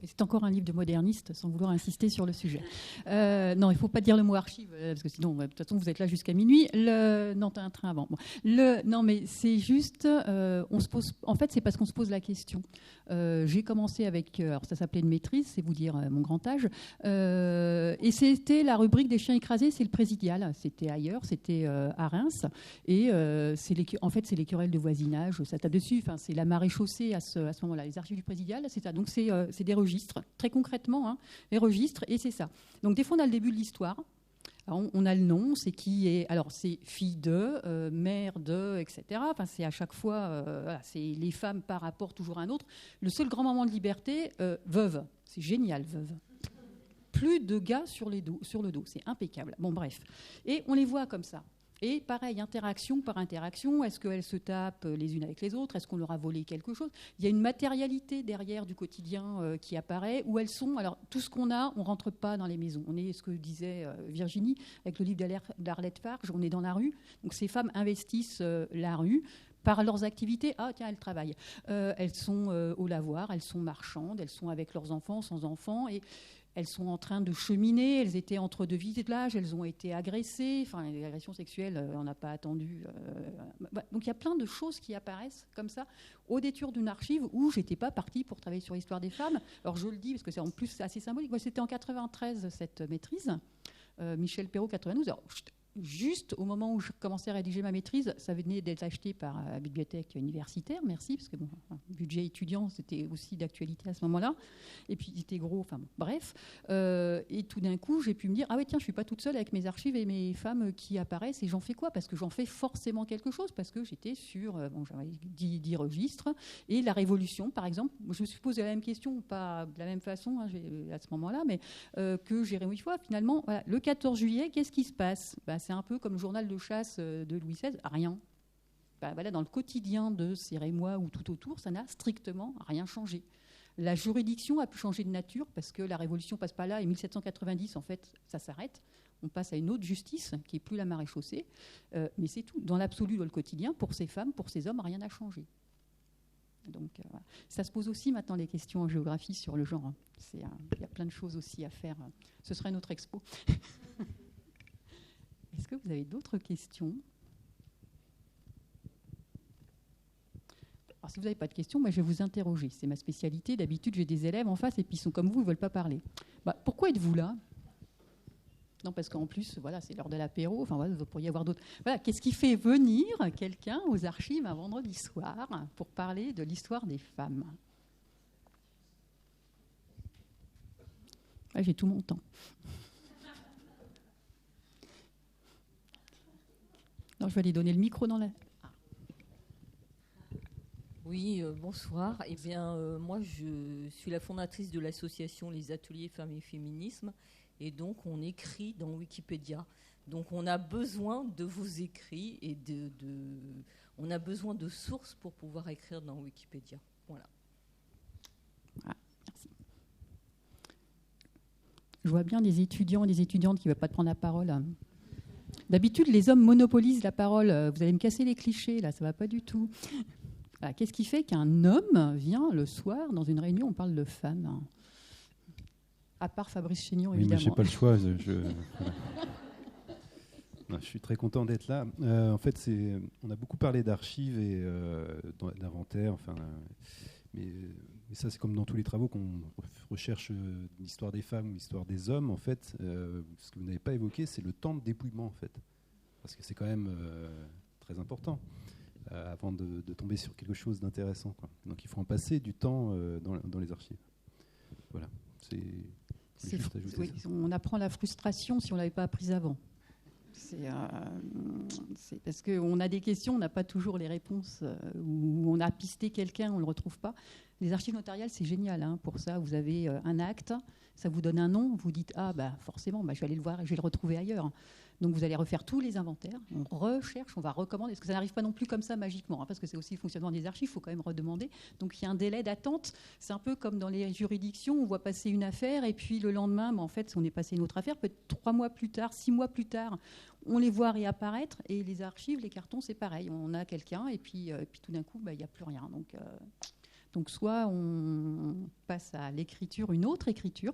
C'est encore un livre de moderniste, sans vouloir insister sur le sujet. Non, il ne faut pas dire le mot archive, parce que sinon, de toute façon, vous êtes là jusqu'à minuit. Non, tu as un train avant. Bon. Non, mais c'est juste, en fait, c'est parce qu'on se pose la question. J'ai commencé avec, alors ça s'appelait une maîtrise, c'est vous dire mon grand âge, et c'était la rubrique des chiens écrasés, c'est le présidial. C'était ailleurs, c'était à Reims, et en fait, c'est les querelles de voisinage, ça tape dessus. Enfin, c'est la maréchaussée à ce moment-là. Les archives du présidial, c'est ça. Donc, c'est des les registres, très concrètement, hein, les registres, et c'est ça. Donc des fois, on a le début de l'histoire. Alors, on a le nom, c'est qui est. Alors, c'est fille de, mère de, etc. Enfin, c'est à chaque fois, voilà, c'est les femmes par rapport toujours à un autre. Le seul grand moment de liberté, veuve. C'est génial, veuve. Plus de gars sur le dos, c'est impeccable. Bon, bref. Et on les voit comme ça. Et pareil, interaction par interaction, est-ce qu'elles se tapent les unes avec les autres? Est-ce qu'on leur a volé quelque chose? Il y a une matérialité derrière du quotidien qui apparaît, où elles sont... Alors, tout ce qu'on a, on ne rentre pas dans les maisons. On est, ce que disait Virginie, avec le livre d'Arlette Farge, on est dans la rue. Donc, ces femmes investissent la rue par leurs activités. Ah, tiens, elles travaillent. Elles sont au lavoir, elles sont marchandes, elles sont avec leurs enfants, sans enfants, et... Elles sont en train de cheminer, elles étaient entre deux villages, elles ont été agressées, enfin les agressions sexuelles, on n'a pas attendu. Donc il y a plein de choses qui apparaissent comme ça au détour d'une archive où j'étais pas partie pour travailler sur l'histoire des femmes. Alors je le dis parce que c'est en plus assez symbolique. Moi c'était en 93 cette maîtrise, Michel Perrault 92. Alors, juste au moment où je commençais à rédiger ma maîtrise, ça venait d'être acheté par la bibliothèque universitaire, merci, parce que bon, budget étudiant, c'était aussi d'actualité à ce moment-là. Et puis, c'était gros, enfin bon, bref. Et tout d'un coup, j'ai pu me dire, ah ouais, tiens, je suis pas toute seule avec mes archives et mes femmes qui apparaissent, et j'en fais quoi? Parce que j'en fais forcément quelque chose, parce que j'étais sur, bon, j'avais 10 registres, et la Révolution, par exemple, je me suis posé la même question, pas de la même façon, hein, à ce moment-là, mais que Jérémy Foy, finalement, voilà, le 14 juillet, qu'est-ce qui se passe? C'est un peu comme le journal de chasse de Louis XVI, rien. Voilà, dans le quotidien de ces Rémois ou tout autour, ça n'a strictement rien changé. La juridiction a pu changer de nature parce que la Révolution passe pas là et 1790, en fait, ça s'arrête. On passe à une autre justice qui est plus la maréchaussée, mais c'est tout. Dans l'absolu, dans le quotidien, pour ces femmes, pour ces hommes, rien n'a changé. Donc, voilà. Ça se pose aussi maintenant les questions en géographie sur le genre. Il y a plein de choses aussi à faire. Ce serait une autre expo. Est-ce que vous avez d'autres questions? Alors, si vous n'avez pas de questions, moi, je vais vous interroger. C'est ma spécialité. D'habitude, j'ai des élèves en face et puis ils sont comme vous, ils ne veulent pas parler. Pourquoi êtes-vous là? Non, parce qu'en plus, voilà, c'est l'heure de l'apéro. Enfin, voilà, vous pourriez avoir d'autres. Voilà, qu'est-ce qui fait venir quelqu'un aux archives un vendredi soir pour parler de l'histoire des femmes? Là, j'ai tout mon temps. Non, je vais aller donner le micro dans la... Oui, bonsoir. Eh bien, moi, je suis la fondatrice de l'association Les Ateliers Femmes et Féminisme. Et donc, on écrit dans Wikipédia. Donc, on a besoin de vos écrits et on a besoin de sources pour pouvoir écrire dans Wikipédia. Voilà. Ah, merci. Je vois bien des étudiants et des étudiantes qui ne veulent pas te prendre la parole. D'habitude, les hommes monopolisent la parole. Vous allez me casser les clichés, là, ça ne va pas du tout. Voilà. Qu'est-ce qui fait qu'un homme vient le soir, dans une réunion, on parle de femmes? À part Fabrice Chénion, oui, évidemment. Mais je n'ai pas le choix. Non, je suis très content d'être là. En fait, on a beaucoup parlé d'archives et d'inventaire, enfin, mais ça, c'est comme dans tous les travaux qu'on recherche l'histoire des femmes ou l'histoire des hommes. En fait, ce que vous n'avez pas évoqué, c'est le temps de dépouillement, en fait, parce que c'est quand même très important avant de tomber sur quelque chose d'intéressant, quoi. Donc, il faut en passer du temps dans les archives. Voilà. Oui, on apprend la frustration si on ne l'avait pas apprise avant. C'est parce qu'on a des questions, on n'a pas toujours les réponses, ou on a pisté quelqu'un, on ne le retrouve pas. Les archives notariales, c'est génial. Hein, pour ça, vous avez un acte, ça vous donne un nom, vous dites « Ah, forcément, je vais aller le voir et je vais le retrouver ailleurs ». Donc, vous allez refaire tous les inventaires, on recherche, on va recommander, parce que ça n'arrive pas non plus comme ça magiquement, hein, parce que c'est aussi le fonctionnement des archives, il faut quand même redemander. Donc, il y a un délai d'attente. C'est un peu comme dans les juridictions, on voit passer une affaire, et puis le lendemain, en fait, on est passé une autre affaire, peut-être 3 mois plus tard, 6 mois plus tard, on les voit réapparaître, et les archives, les cartons, c'est pareil. On a quelqu'un, et puis tout d'un coup, il n'y a plus rien. Donc, soit on passe à l'écriture, une autre écriture,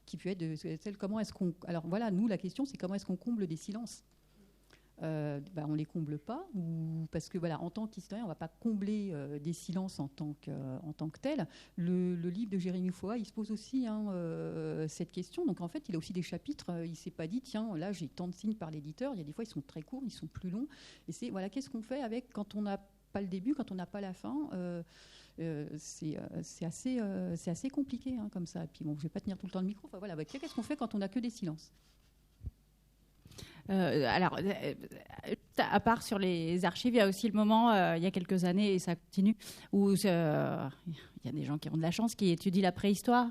qui peut être de celle comment est-ce qu'on... Alors voilà, nous, la question, c'est comment est-ce qu'on comble des silences. On ne les comble pas, parce que voilà, en tant qu'historien, on ne va pas combler des silences en tant que tel. Le livre de Jérémy Foy, il se pose aussi cette question. Donc en fait, il a aussi des chapitres. Il ne s'est pas dit, tiens, là, j'ai tant de signes par l'éditeur. Il y a des fois, ils sont très courts, ils sont plus longs. Et c'est, voilà, qu'est-ce qu'on fait avec quand on n'a pas le début, quand on n'a pas la fin c'est assez compliqué comme ça. Et puis bon, je ne vais pas tenir tout le temps le micro. Enfin, voilà, qu'est-ce qu'on fait quand on n'a que des silences? Alors, à part sur les archives, il y a aussi le moment, il y a quelques années, et ça continue, où il y a des gens qui ont de la chance, qui étudient la préhistoire.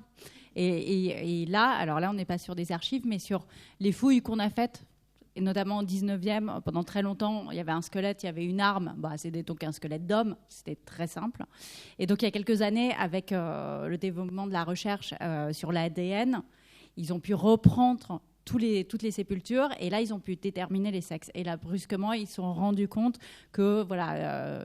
Et là, alors là, on n'est pas sur des archives, mais sur les fouilles qu'on a faites, et notamment au 19e, pendant très longtemps, il y avait un squelette, il y avait une arme, c'était donc un squelette d'homme, c'était très simple. Et donc, il y a quelques années, avec le développement de la recherche sur l'ADN, ils ont pu reprendre toutes les sépultures, et là, ils ont pu déterminer les sexes. Et là, brusquement, ils se sont rendus compte que,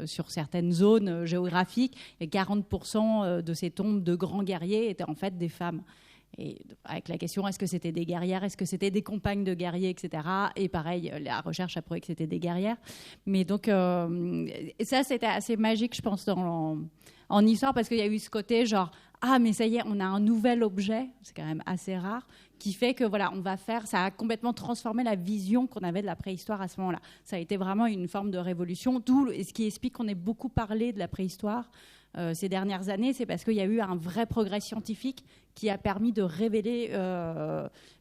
sur certaines zones géographiques, 40% de ces tombes de grands guerriers étaient en fait des femmes. Et avec la question, est-ce que c'était des guerrières, est-ce que c'était des compagnes de guerriers, etc. Et pareil, la recherche a prouvé que c'était des guerrières. Mais donc, ça, c'était assez magique, je pense, en histoire, parce qu'il y a eu ce côté genre, ah, mais ça y est, on a un nouvel objet, c'est quand même assez rare, qui fait que on va faire, ça a complètement transformé la vision qu'on avait de la préhistoire à ce moment-là. Ça a été vraiment une forme de révolution, ce qui explique qu'on ait beaucoup parlé de la préhistoire ces dernières années, c'est parce qu'il y a eu un vrai progrès scientifique qui a permis de révéler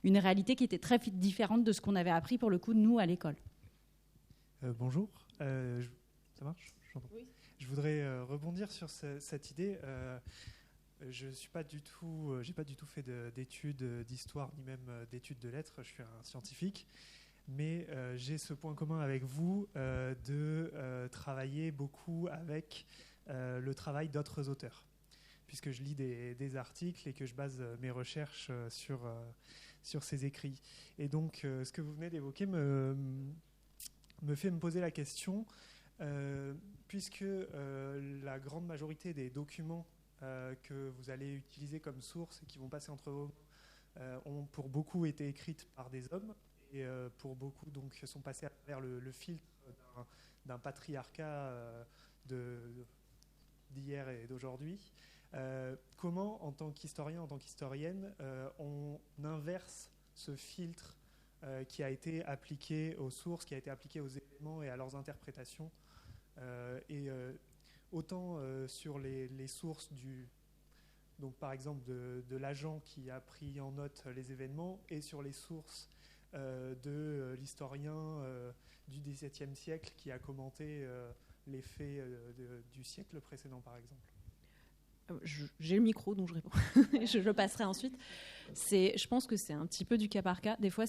une réalité qui était très différente de ce qu'on avait appris pour le coup, nous, à l'école. Bonjour, ça marche? Oui. Je voudrais rebondir sur cette idée. Je suis pas du tout, j'ai pas du tout fait d'études d'histoire ni même d'études de lettres. Je suis un scientifique, mais j'ai ce point commun avec vous de travailler beaucoup avec le travail d'autres auteurs, puisque je lis des articles et que je base mes recherches sur ces écrits. Et donc, ce que vous venez d'évoquer me fait me poser la question, puisque la grande majorité des documents que vous allez utiliser comme source et qui vont passer entre vos mains ont pour beaucoup été écrites par des hommes et pour beaucoup donc sont passées à travers le filtre d'un patriarcat d'hier et d'aujourd'hui. Comment, en tant qu'historien, en tant qu'historienne, on inverse ce filtre qui a été appliqué aux sources, qui a été appliqué aux événements et à leurs interprétations, autant sur les sources donc par exemple de l'agent qui a pris en note les événements, et sur les sources de l'historien du XVIIe siècle qui a commenté les faits du siècle précédent, par exemple. J'ai le micro, donc je réponds. je passerai ensuite. Je pense que c'est un petit peu du cas par cas. Des fois,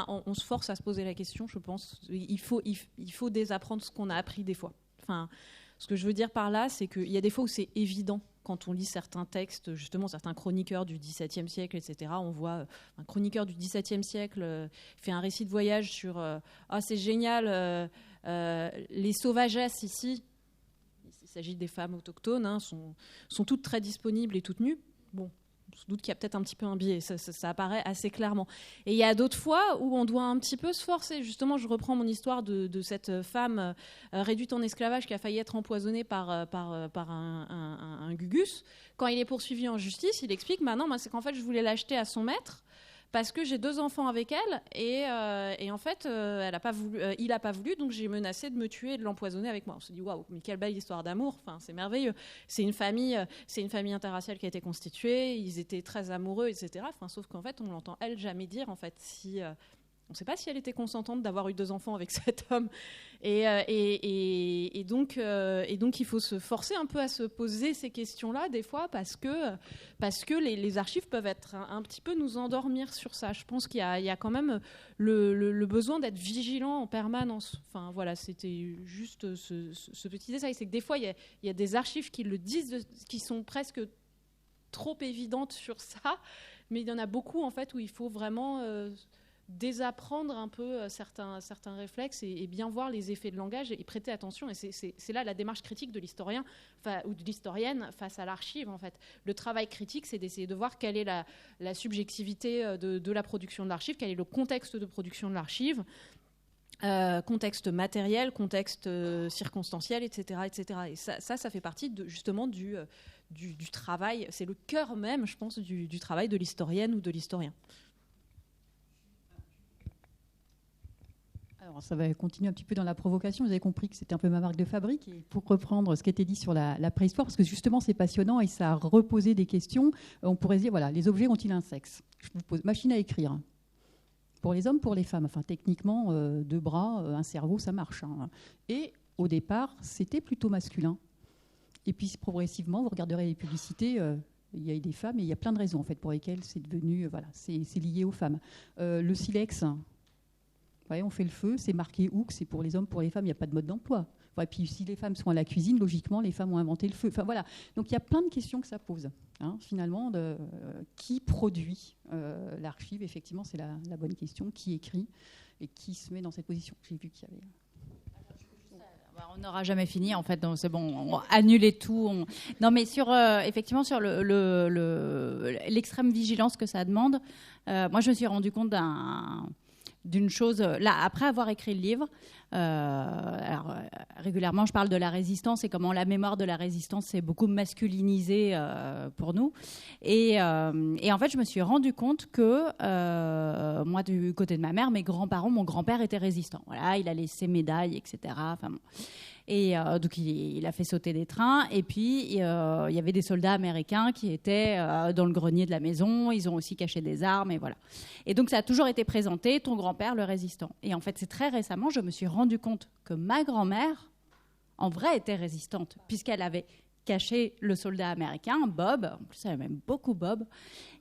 on se force à se poser la question, je pense. Il faut désapprendre ce qu'on a appris des fois. Ce que je veux dire par là, c'est qu'il y a des fois où c'est évident, quand on lit certains textes, justement certains chroniqueurs du XVIIe siècle, etc. On voit un chroniqueur du XVIIe siècle fait un récit de voyage sur « Ah, c'est génial, les sauvagesses ici ». Il s'agit des femmes autochtones, sont toutes très disponibles et toutes nues. Bon, on se doute qu'il y a peut-être un petit peu un biais, ça apparaît assez clairement. Et il y a d'autres fois où on doit un petit peu se forcer. Justement, je reprends mon histoire de cette femme réduite en esclavage qui a failli être empoisonnée par un gugus. Quand il est poursuivi en justice, il explique non, c'est qu'en fait, je voulais l'acheter à son maître parce que j'ai 2 enfants avec elle et en fait, il n'a pas voulu, donc j'ai menacé de me tuer et de l'empoisonner avec moi. On se dit waouh, mais quelle belle histoire d'amour. C'est merveilleux. C'est une famille interraciale qui a été constituée. Ils étaient très amoureux, etc. Sauf qu'en fait, on l'entend elle jamais dire en fait si on ne sait pas si elle était consentante d'avoir eu 2 enfants avec cet homme. Et donc, il faut se forcer un peu à se poser ces questions-là, des fois, parce que les archives peuvent être un petit peu nous endormir sur ça. Je pense qu'il y a quand même le besoin d'être vigilant en permanence. Voilà, c'était juste ce petit détail. C'est que des fois, il y a des archives qui le disent, qui sont presque trop évidentes sur ça, mais il y en a beaucoup, en fait, où il faut vraiment désapprendre un peu certains réflexes et bien voir les effets de langage et prêter attention. Et c'est là la démarche critique de l'historien ou de l'historienne face à l'archive, en fait. Le travail critique, c'est d'essayer de voir quelle est la subjectivité de la production de l'archive, quel est le contexte de production de l'archive, contexte matériel, contexte circonstanciel, etc., etc. Et ça fait partie justement du travail. C'est le cœur même, je pense, du travail de l'historienne ou de l'historien. Alors, ça va continuer un petit peu dans la provocation. Vous avez compris que c'était un peu ma marque de fabrique. Et pour reprendre ce qui a été dit sur la préhistoire, parce que justement, c'est passionnant et ça a reposé des questions, on pourrait se dire, voilà, les objets ont-ils un sexe? Je vous pose machine à écrire. Pour les hommes, pour les femmes. Enfin, techniquement, 2 bras, un cerveau, ça marche. Hein. Et au départ, c'était plutôt masculin. Et puis, progressivement, vous regarderez les publicités... il y a des femmes et il y a plein de raisons en fait, pour lesquelles c'est devenu, c'est lié aux femmes. Le silex, on fait le feu, c'est marqué hook, c'est pour les hommes, pour les femmes, il n'y a pas de mode d'emploi. Et puis si les femmes sont à la cuisine, logiquement, les femmes ont inventé le feu. Enfin, voilà. Donc il y a plein de questions que ça pose. Hein, finalement, qui produit l'archive? Effectivement, c'est la bonne question. Qui écrit et qui se met dans cette position? J'ai vu qu'il y avait... On n'aura jamais fini, en fait. Donc c'est bon, on va annuler tout. Non, mais effectivement, sur l'extrême vigilance que ça demande, moi, je me suis rendu compte d'une chose. Là, après avoir écrit le livre, régulièrement, je parle de la résistance et comment la mémoire de la résistance s'est beaucoup masculinisée pour nous. Et en fait, je me suis rendu compte que moi, du côté de ma mère, mes grands-parents, mon grand-père était résistant. Voilà, il a laissé médailles, etc. Enfin, bon. Et donc, il a fait sauter des trains. Et puis, il y avait des soldats américains qui étaient dans le grenier de la maison. Ils ont aussi caché des armes, et voilà. Et donc, ça a toujours été présenté, ton grand-père, le résistant. Et en fait, c'est très récemment, je me suis rendu compte que ma grand-mère, en vrai, était résistante, puisqu'elle avait caché le soldat américain, Bob, en plus elle aimait beaucoup Bob,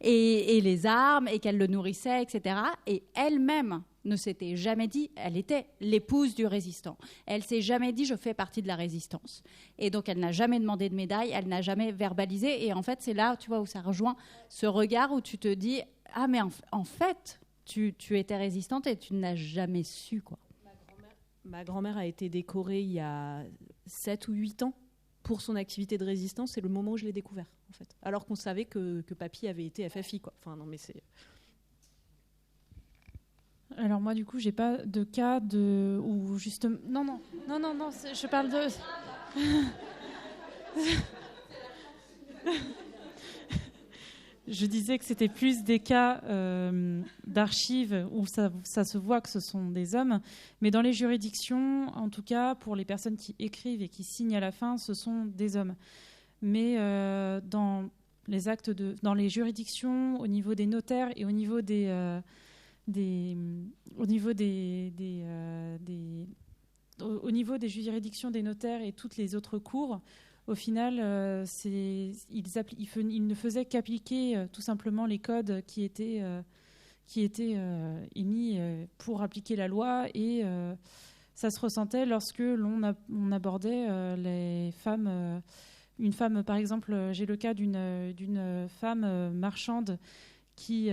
et les armes, et qu'elle le nourrissait, etc. Et elle-même ne s'était jamais dit, elle était l'épouse du résistant. Elle s'est jamais dit, je fais partie de la résistance. Et donc, elle n'a jamais demandé de médaille, elle n'a jamais verbalisé. Et en fait, c'est là, tu vois, où ça rejoint ce regard où tu te dis, ah, mais en fait, tu étais résistante et tu n'as jamais su, quoi. Ma grand-mère a été décorée il y a 7 ou 8 ans pour son activité de résistance. C'est le moment où je l'ai découvert, en fait. Alors qu'on savait que papy avait été FFI, quoi. Enfin, non, mais c'est... Alors moi, du coup, j'ai pas de cas où justement... Non, je parle de... Je disais que c'était plus des cas d'archives où ça se voit que ce sont des hommes, mais dans les juridictions, en tout cas, pour les personnes qui écrivent et qui signent à la fin, ce sont des hommes. Mais dans les juridictions, au niveau des notaires et au niveau des juridictions des notaires et toutes les autres cours, au final, ils ne faisaient qu'appliquer tout simplement les codes qui étaient émis pour appliquer la loi, et ça se ressentait lorsque on abordait les femmes. Une femme, par exemple, j'ai le cas d'une femme marchande qui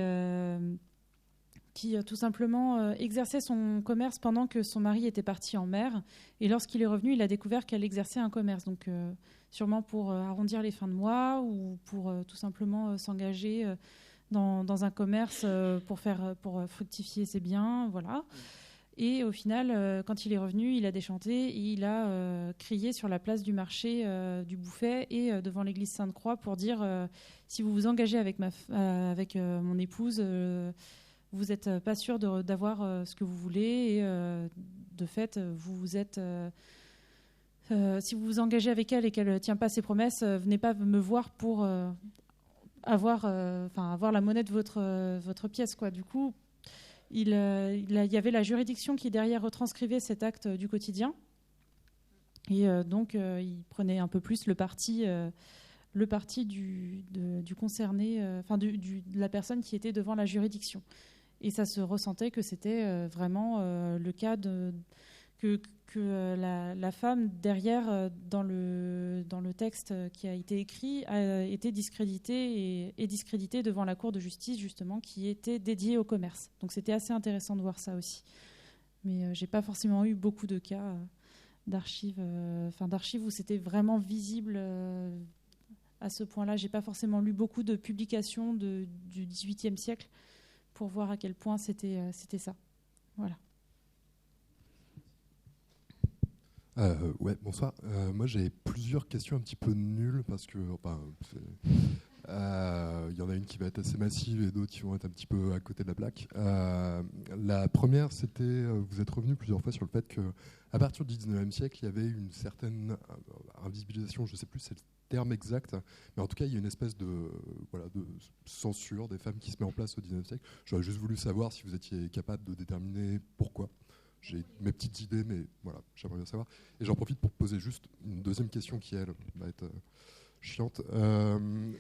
tout simplement exerçait son commerce pendant que son mari était parti en mer. Et lorsqu'il est revenu, il a découvert qu'elle exerçait un commerce. Donc, sûrement pour arrondir les fins de mois ou pour tout simplement s'engager dans un commerce pour fructifier ses biens. Voilà. Et au final, quand il est revenu, il a déchanté et il a crié sur la place du marché du Bouffay et devant l'église Sainte-Croix pour dire si vous vous engagez avec mon épouse, vous n'êtes pas sûr d'avoir ce que vous voulez, et de fait, si vous vous engagez avec elle et qu'elle ne tient pas ses promesses, venez pas me voir pour avoir la monnaie de votre pièce, quoi. Du coup, il y avait la juridiction qui derrière retranscrivait cet acte du quotidien, et donc il prenait un peu plus le parti du concerné, de la personne qui était devant la juridiction. Et ça se ressentait que c'était vraiment le cas que la femme derrière dans le texte qui a été écrit a été discréditée et discréditée devant la cour de justice, justement, qui était dédiée au commerce. Donc c'était assez intéressant de voir ça aussi. Mais j'ai pas forcément eu beaucoup de cas d'archives où c'était vraiment visible à ce point-là. J'ai pas forcément lu beaucoup de publications du XVIIIe siècle pour voir à quel point c'était ça. Voilà. Ouais, bonsoir. Moi, j'ai plusieurs questions un petit peu nulles parce que, Il y en a une qui va être assez massive et d'autres qui vont être un petit peu à côté de la plaque. La première, c'était, vous êtes revenu plusieurs fois sur le fait qu'à partir du 19e siècle, il y avait une certaine invisibilisation, je ne sais plus c'est le terme exact, mais en tout cas, il y a une espèce de censure des femmes qui se met en place au 19e siècle. J'aurais juste voulu savoir si vous étiez capable de déterminer pourquoi. J'ai mes petites idées, mais voilà, j'aimerais bien savoir. Et j'en profite pour poser juste une deuxième question qui, elle, va être chiante.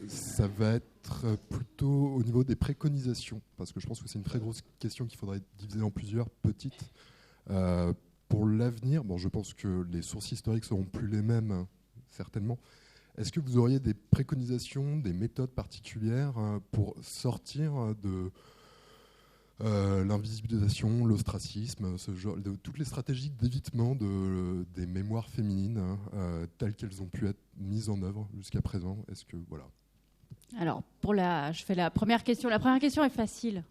Ça va être plutôt au niveau des préconisations, parce que je pense que c'est une très grosse question qu'il faudrait diviser en plusieurs petites. Pour l'avenir, bon, je pense que les sources historiques seront plus les mêmes, certainement. Est-ce que vous auriez des préconisations, des méthodes particulières pour sortir de l'invisibilisation, l'ostracisme, toutes les stratégies d'évitement des mémoires féminines telles qu'elles ont pu être mises en œuvre jusqu'à présent? Est-ce que voilà. Alors je fais la première question. La première question est facile.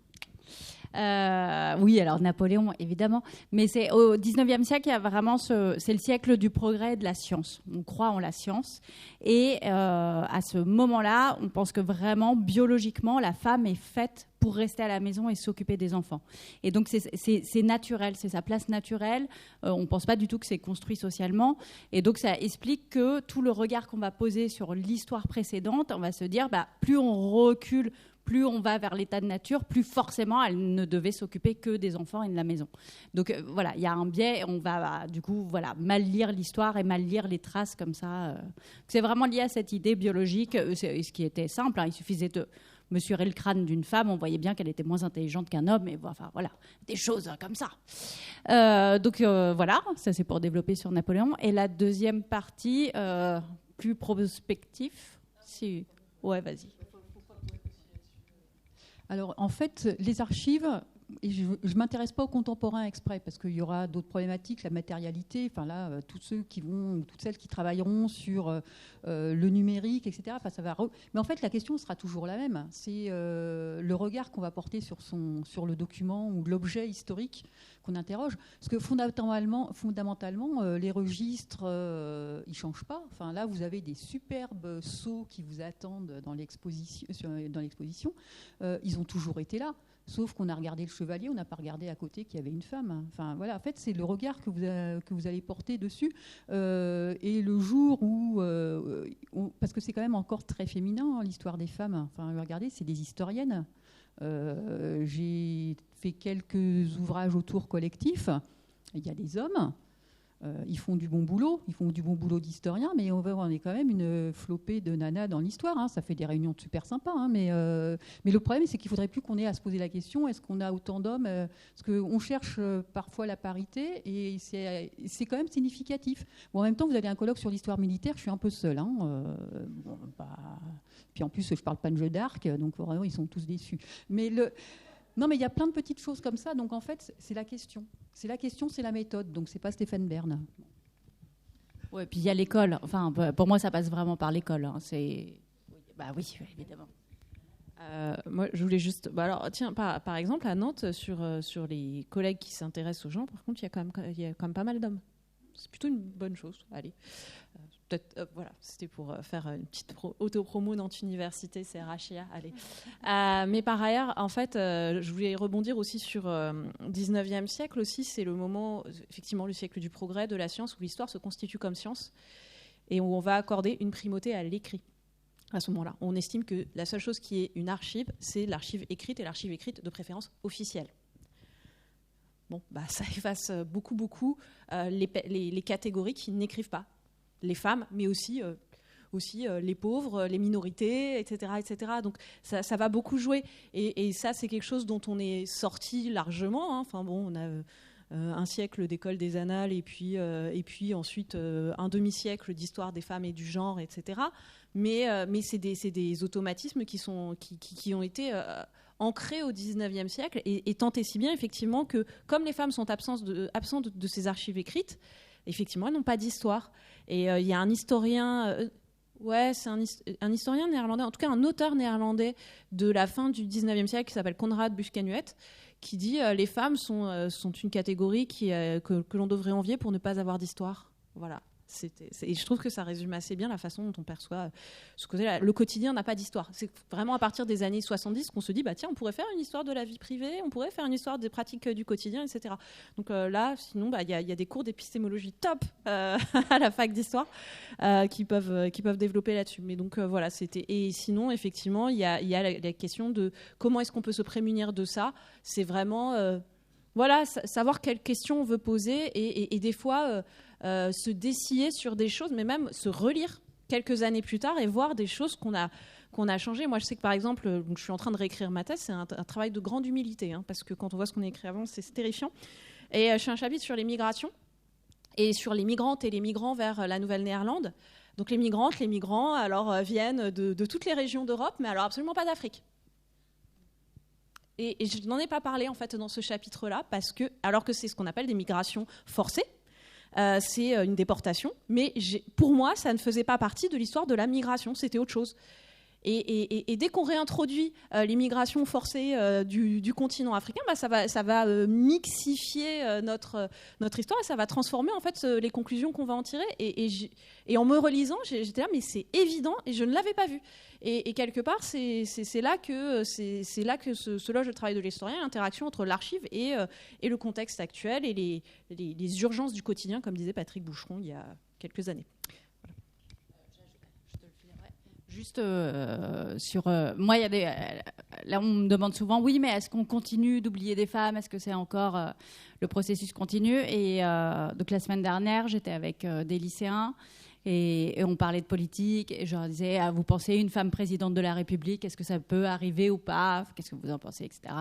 Oui, alors Napoléon, évidemment. Mais c'est au 19e siècle, il y a vraiment c'est le siècle du progrès et de la science. On croit en la science. Et à ce moment-là, on pense que vraiment, biologiquement, la femme est faite pour rester à la maison et s'occuper des enfants. Et donc, c'est naturel, c'est sa place naturelle. On ne pense pas du tout que c'est construit socialement. Et donc, ça explique que tout le regard qu'on va poser sur l'histoire précédente, on va se dire, plus on recule, plus on va vers l'état de nature, plus forcément elle ne devait s'occuper que des enfants et de la maison. Donc voilà, il y a un biais, on va du coup mal lire l'histoire et mal lire les traces comme ça. C'est vraiment lié à cette idée biologique, ce qui était simple, il suffisait de mesurer le crâne d'une femme, on voyait bien qu'elle était moins intelligente qu'un homme, et enfin voilà, des choses comme ça. Donc voilà, ça c'est pour développer sur Napoléon. Et la deuxième partie, plus prospectif, si... Ouais, vas-y. Alors, en fait, les archives, et je ne m'intéresse pas aux contemporains exprès, parce qu'il y aura d'autres problématiques, la matérialité, enfin là, tous ceux qui vont, toutes celles qui travailleront sur le numérique, etc. Enfin, ça va mais en fait, la question sera toujours la même. C'est le regard qu'on va porter sur le document ou l'objet historique qu'on interroge. Parce que fondamentalement les registres, ils ne changent pas. Enfin, là, vous avez des superbes sceaux qui vous attendent dans l'exposition. Ils ont toujours été là. Sauf qu'on a regardé le chevalier, on n'a pas regardé à côté qu'il y avait une femme. Enfin, voilà, en fait, c'est le regard que vous allez porter dessus. Et le jour où... parce que c'est quand même encore très féminin, l'histoire des femmes. Enfin, regardez, c'est des historiennes. J'ai fait quelques ouvrages autour collectifs. Il y a des hommes. Ils font du bon boulot, d'historien, mais on est quand même une flopée de nanas dans l'histoire. Ça fait des réunions super sympas, mais le problème, c'est qu'il ne faudrait plus qu'on ait à se poser la question, est-ce qu'on a autant d'hommes? Parce qu'on cherche parfois la parité, et c'est quand même significatif. Bon, en même temps, vous avez un colloque sur l'histoire militaire, je suis un peu seule. Puis en plus, je ne parle pas de jeu d'arc, donc vraiment, ils sont tous déçus. Non, mais il y a plein de petites choses comme ça. Donc, en fait, c'est la question. C'est la méthode. Donc, c'est pas Stéphane Bern. Ouais, puis il y a l'école. Enfin, pour moi, ça passe vraiment par l'école. Oui, évidemment. Moi, je voulais juste... alors, tiens, par exemple, à Nantes, sur les collègues qui s'intéressent aux gens, par contre, il y a quand même pas mal d'hommes. C'est plutôt une bonne chose. Allez. Peut-être, voilà, c'était pour faire une petite auto-promo dans notre université, c'est RHIA, allez. Mais par ailleurs, en fait, je voulais rebondir aussi sur 19e siècle aussi, c'est le moment, effectivement, le siècle du progrès, de la science, où l'histoire se constitue comme science, et où on va accorder une primauté à l'écrit. À ce moment-là, on estime que la seule chose qui est une archive, c'est l'archive écrite, et l'archive écrite de préférence officielle. Bon, ça efface beaucoup les catégories qui n'écrivent pas. Les femmes, mais aussi les pauvres, les minorités, etc. etc. Donc ça va beaucoup jouer. Et ça, c'est quelque chose dont on est sorti largement. Enfin bon, on a un siècle d'école des annales et puis ensuite un demi-siècle d'histoire des femmes et du genre, etc. Mais c'est des automatismes qui ont été ancrés au XIXe siècle et tant et si bien effectivement que comme les femmes sont absentes de ces archives écrites, effectivement, elles n'ont pas d'histoire. Et il y a un historien, c'est un historien néerlandais, en tout cas un auteur néerlandais de la fin du 19e siècle qui s'appelle Konrad Buscanuet, qui dit les femmes sont une catégorie que l'on devrait envier pour ne pas avoir d'histoire. Voilà. Et je trouve que ça résume assez bien la façon dont on perçoit ce côté-là. Le quotidien n'a pas d'histoire. C'est vraiment à partir des années 70 qu'on se dit, tiens, on pourrait faire une histoire de la vie privée, on pourrait faire une histoire des pratiques du quotidien, etc. Donc là, sinon, il y a des cours d'épistémologie top à la fac d'histoire qui peuvent développer là-dessus. Mais donc voilà, c'était. Et sinon, effectivement, il y a la question de comment est-ce qu'on peut se prémunir de ça. C'est vraiment savoir quelles questions on veut poser et des fois se dessiller sur des choses, mais même se relire quelques années plus tard et voir des choses qu'on a changées. Moi, je sais que par exemple, je suis en train de réécrire ma thèse, c'est un travail de grande humilité, parce que quand on voit ce qu'on a écrit avant, c'est terrifiant. Et je fais un chapitre sur les migrations et sur les migrantes et les migrants vers la Nouvelle-Néerlande. Donc les migrantes, les migrants, alors viennent de toutes les régions d'Europe, mais alors absolument pas d'Afrique. Et je n'en ai pas parlé en fait dans ce chapitre-là alors que c'est ce qu'on appelle des migrations forcées. C'est une déportation, mais pour moi, ça ne faisait pas partie de l'histoire de la migration, c'était autre chose. Et dès qu'on réintroduit l'immigration forcée du continent africain, ça va mixifier notre histoire et ça va transformer en fait les conclusions qu'on va en tirer. Et en me relisant, j'étais là, mais c'est évident et je ne l'avais pas vu. Et quelque part, c'est là que se loge le travail de l'historien, l'interaction entre l'archive et le contexte actuel et les urgences du quotidien, comme disait Patrick Boucheron il y a quelques années. Juste sur moi, là on me demande souvent, oui, mais est-ce qu'on continue d'oublier des femmes? Est-ce que c'est encore le processus continue? Et donc la semaine dernière, j'étais avec des lycéens et on parlait de politique et je leur disais, vous pensez une femme présidente de la République, est-ce que ça peut arriver ou pas? Qu'est-ce que vous en pensez, etc.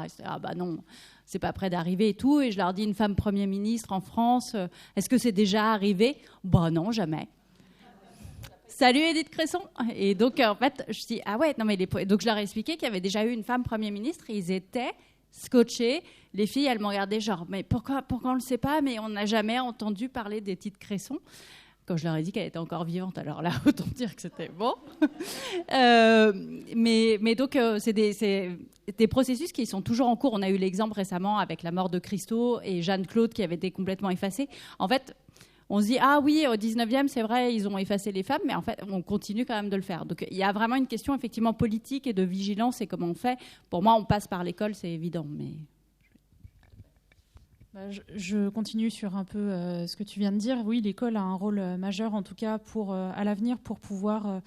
Non, c'est pas près d'arriver et tout. Et je leur dis, une femme Premier ministre en France, est-ce que c'est déjà arrivé? Non, jamais. Salut Edith Cresson. Et donc en fait, je dis non mais donc je leur ai expliqué qu'il y avait déjà eu une femme Premier ministre et ils étaient scotchés. Les filles, elles m'ont regardé genre mais pourquoi on le sait pas? Mais on n'a jamais entendu parler d'Edith Cresson. Quand je leur ai dit qu'elle était encore vivante, alors là autant dire que c'était bon. Mais donc c'est des processus qui sont toujours en cours. On a eu l'exemple récemment avec la mort de Christo et Jeanne-Claude qui avait été complètement effacée. En fait, on se dit, oui, au 19e, c'est vrai, ils ont effacé les femmes, mais en fait, on continue quand même de le faire. Donc, il y a vraiment une question, effectivement, politique et de vigilance et comment on fait. Pour moi, on passe par l'école, c'est évident, mais... Je continue sur un peu ce que tu viens de dire. Oui, l'école a un rôle majeur, en tout cas, à l'avenir, pour pouvoir...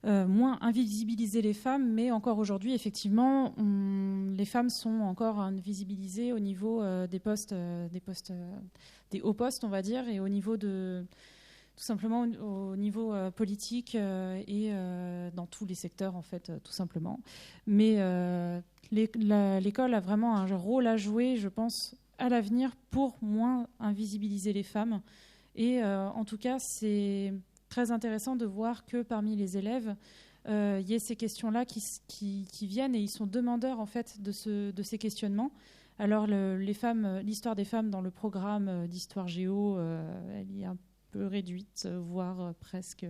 moins invisibiliser les femmes, mais encore aujourd'hui, effectivement, les femmes sont encore invisibilisées au niveau des hauts postes, on va dire, et au niveau tout simplement au niveau politique et dans tous les secteurs, en fait, tout simplement. Mais l'école a vraiment un rôle à jouer, je pense, à l'avenir pour moins invisibiliser les femmes. Et en tout cas, c'est très intéressant de voir que parmi les élèves, il y a ces questions-là qui viennent et ils sont demandeurs en fait de ces questionnements. Alors l'histoire des femmes dans le programme d'histoire géo, elle est un peu réduite, voire presque.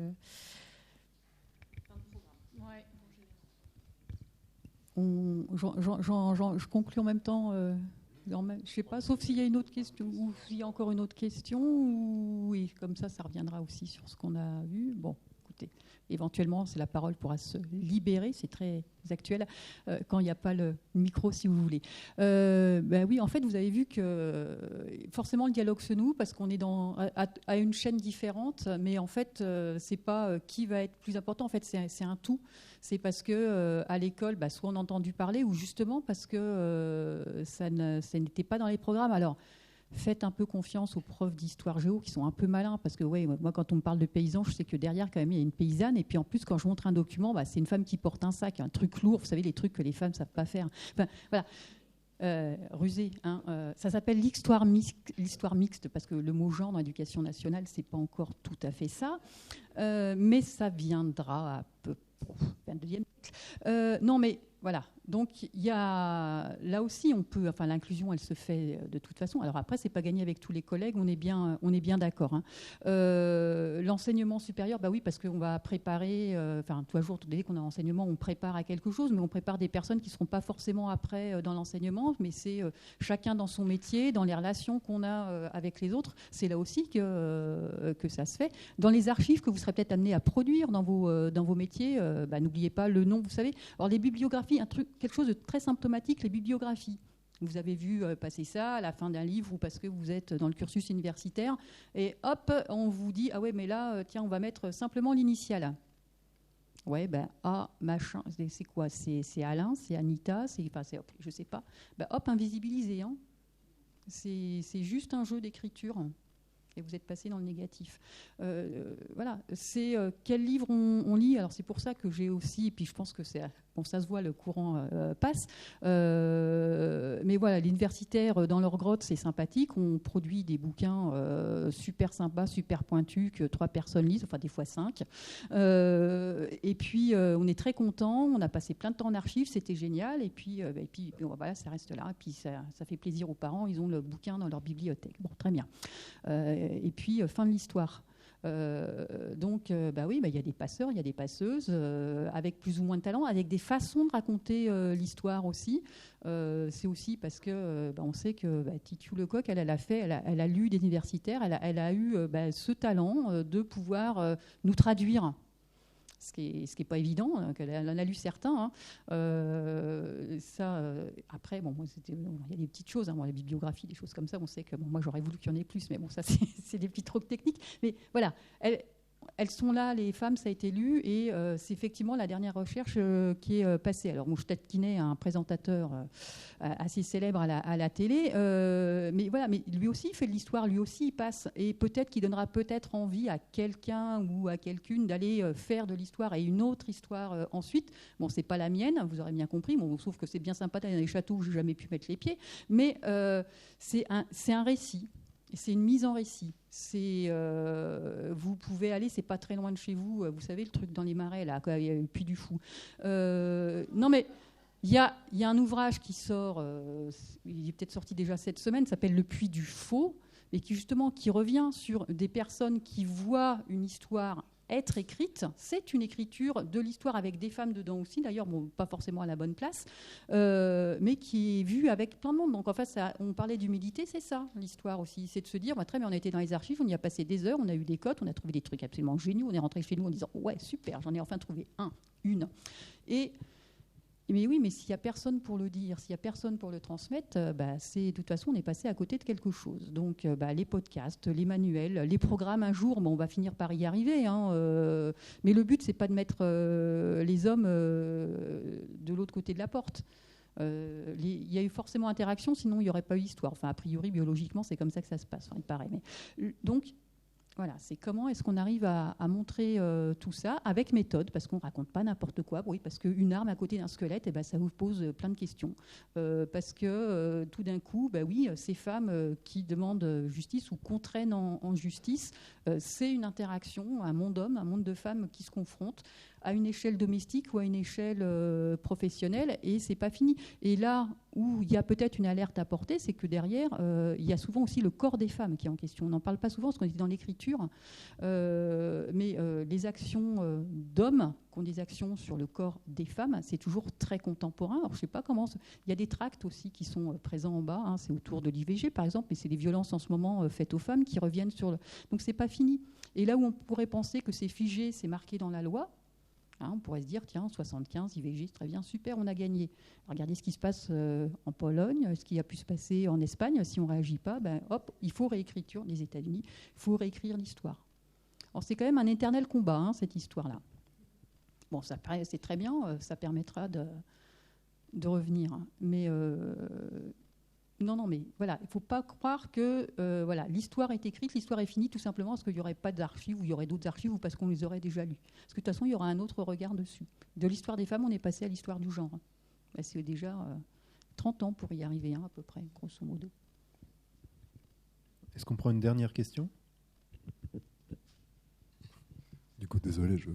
Ouais. Je conclue en même temps. Je ne sais pas, sauf s'il y a une autre question, ou s'il y a encore une autre question, oui, comme ça reviendra aussi sur ce qu'on a vu. Bon, écoutez, éventuellement, la parole pourra se libérer, c'est très actuel, quand il n'y a pas le micro, si vous voulez. Oui, en fait, vous avez vu que forcément, le dialogue se noue, parce qu'on est à une chaîne différente, mais en fait, c'est pas qui va être plus important, en fait, c'est un tout. C'est parce que à l'école, soit on a entendu parler, ou justement parce que ça n'était pas dans les programmes. Alors, faites un peu confiance aux profs d'histoire géo qui sont un peu malins, parce que moi, quand on me parle de paysans, je sais que derrière, quand même, il y a une paysanne. Et puis en plus, quand je montre un document, c'est une femme qui porte un sac, un truc lourd. Vous savez, les trucs que les femmes ne savent pas faire. Enfin, voilà. Rusé, ça s'appelle l'histoire mixte, parce que le mot genre dans l'éducation nationale, c'est pas encore tout à fait ça, mais ça viendra à peu 22e. Non, mais voilà. Donc il y a là aussi l'inclusion, elle se fait de toute façon. Alors après, c'est pas gagné avec tous les collègues, on est bien d'accord. Hein. L'enseignement supérieur, bah oui, parce qu'on va préparer. Tous les jours, dès qu'on a enseignement, on prépare à quelque chose, mais on prépare des personnes qui seront pas forcément après dans l'enseignement, mais c'est chacun dans son métier, dans les relations qu'on a avec les autres. C'est là aussi que ça se fait. Dans les archives que vous serez peut-être amenés à produire dans vos métiers, n'oubliez pas le nom. Vous savez, alors les bibliographies, quelque chose de très symptomatique, les bibliographies. Vous avez vu passer ça à la fin d'un livre ou parce que vous êtes dans le cursus universitaire et hop, on vous dit ah ouais mais là tiens on va mettre simplement l'initiale. Ouais A machin, c'est quoi, c'est Alain, c'est Anita, je sais pas. Hop invisibilisé. Hein. C'est juste un jeu d'écriture. Et vous êtes passé dans le négatif. Voilà, c'est quel livre on lit. Alors c'est pour ça que j'ai aussi, et puis je pense que ça se voit, le courant passe. Mais voilà, les universitaires dans leur grotte, c'est sympathique. On produit des bouquins super sympas, super pointus, que 3 personnes lisent, enfin des fois 5. Et puis on est très contents. On a passé plein de temps en archives, c'était génial. Et puis voilà, ça reste là. Et puis ça fait plaisir aux parents. Ils ont le bouquin dans leur bibliothèque. Bon, très bien. Et puis, fin de l'histoire. Donc, il y a des passeurs, il y a des passeuses, avec plus ou moins de talent, avec des façons de raconter l'histoire aussi. C'est aussi parce que on sait que Titiou Lecoq, elle a lu des universitaires, elle a eu ce talent de pouvoir nous traduire. Ce qui est pas évident, elle en a lu certains. Après, il y a des petites choses, la bibliographie, des choses comme ça. On sait que moi j'aurais voulu qu'il y en ait plus, mais bon, ça c'est des petits trucs techniques. Mais voilà, elles sont là, les femmes, ça a été lu, et c'est effectivement la dernière recherche qui est passée. Alors, je taquinais un présentateur assez célèbre à la télé, mais voilà, mais lui aussi, il fait de l'histoire, lui aussi, il passe, et peut-être qu'il donnera peut-être envie à quelqu'un ou à quelqu'une d'aller faire de l'histoire et une autre histoire ensuite. Bon, c'est pas la mienne, vous aurez bien compris, sauf que c'est bien sympa d'aller dans les châteaux où j'ai jamais pu mettre les pieds, mais c'est un récit. C'est une mise en récit. Vous pouvez aller, c'est pas très loin de chez vous. Vous savez le truc dans les marais là, il y a le Puy du Fou. Non mais il y a un ouvrage qui sort. Il est peut-être sorti déjà cette semaine. S'appelle Le Puy du Faux et qui revient sur des personnes qui voient une histoire être écrite. C'est une écriture de l'histoire avec des femmes dedans aussi, d'ailleurs, pas forcément à la bonne place, mais qui est vue avec plein de monde. Donc en fait, on parlait d'humilité, c'est ça l'histoire aussi, c'est de se dire, très bien, on a été dans les archives, on y a passé des heures, on a eu des cotes, on a trouvé des trucs absolument géniaux, on est rentré chez nous en disant, ouais, super, j'en ai enfin trouvé une. Mais oui, mais s'il n'y a personne pour le dire, s'il n'y a personne pour le transmettre, de toute façon, on est passé à côté de quelque chose. Donc, les podcasts, les manuels, les programmes, un jour, on va finir par y arriver. Mais le but, c'est pas de mettre les hommes de l'autre côté de la porte. Il y a eu forcément interaction, sinon il n'y aurait pas eu histoire. Enfin, a priori, biologiquement, c'est comme ça que ça se passe, il paraît. Mais, donc, voilà, c'est comment est-ce qu'on arrive à montrer tout ça avec méthode, parce qu'on ne raconte pas n'importe quoi. Oui, parce qu'une arme à côté d'un squelette, ça vous pose plein de questions. Parce que tout d'un coup, ces femmes qui demandent justice ou contraignent en justice, c'est une interaction, un monde d'hommes, un monde de femmes qui se confrontent à une échelle domestique ou à une échelle professionnelle, et c'est pas fini. Et là où il y a peut-être une alerte à porter, c'est que derrière, il y a souvent aussi le corps des femmes qui est en question. On n'en parle pas souvent parce qu'on est dans l'écriture, mais les actions d'hommes qui ont des actions sur le corps des femmes, c'est toujours très contemporain. Alors, je sais pas comment... Il y a des tracts aussi qui sont présents en bas, c'est autour de l'IVG par exemple, mais c'est des violences en ce moment faites aux femmes qui reviennent sur le... Donc c'est pas fini. Et là où on pourrait penser que c'est figé, c'est marqué dans la loi, on pourrait se dire, tiens, 75, IVG, c'est très bien, super, on a gagné. Regardez ce qui se passe en Pologne, ce qui a pu se passer en Espagne. Si on ne réagit pas, hop, il faut réécriture des États-Unis, il faut réécrire l'histoire. Alors c'est quand même un éternel combat, cette histoire-là. Bon, c'est très bien, ça permettra de revenir. Mais non, mais voilà, il ne faut pas croire que l'histoire est écrite, l'histoire est finie, tout simplement parce qu'il n'y aurait pas d'archives ou il y aurait d'autres archives ou parce qu'on les aurait déjà lues. Parce que de toute façon, il y aura un autre regard dessus. De l'histoire des femmes, on est passé à l'histoire du genre. C'est déjà 30 ans pour y arriver, à peu près, grosso modo. Est-ce qu'on prend une dernière question ? Du coup, désolé, je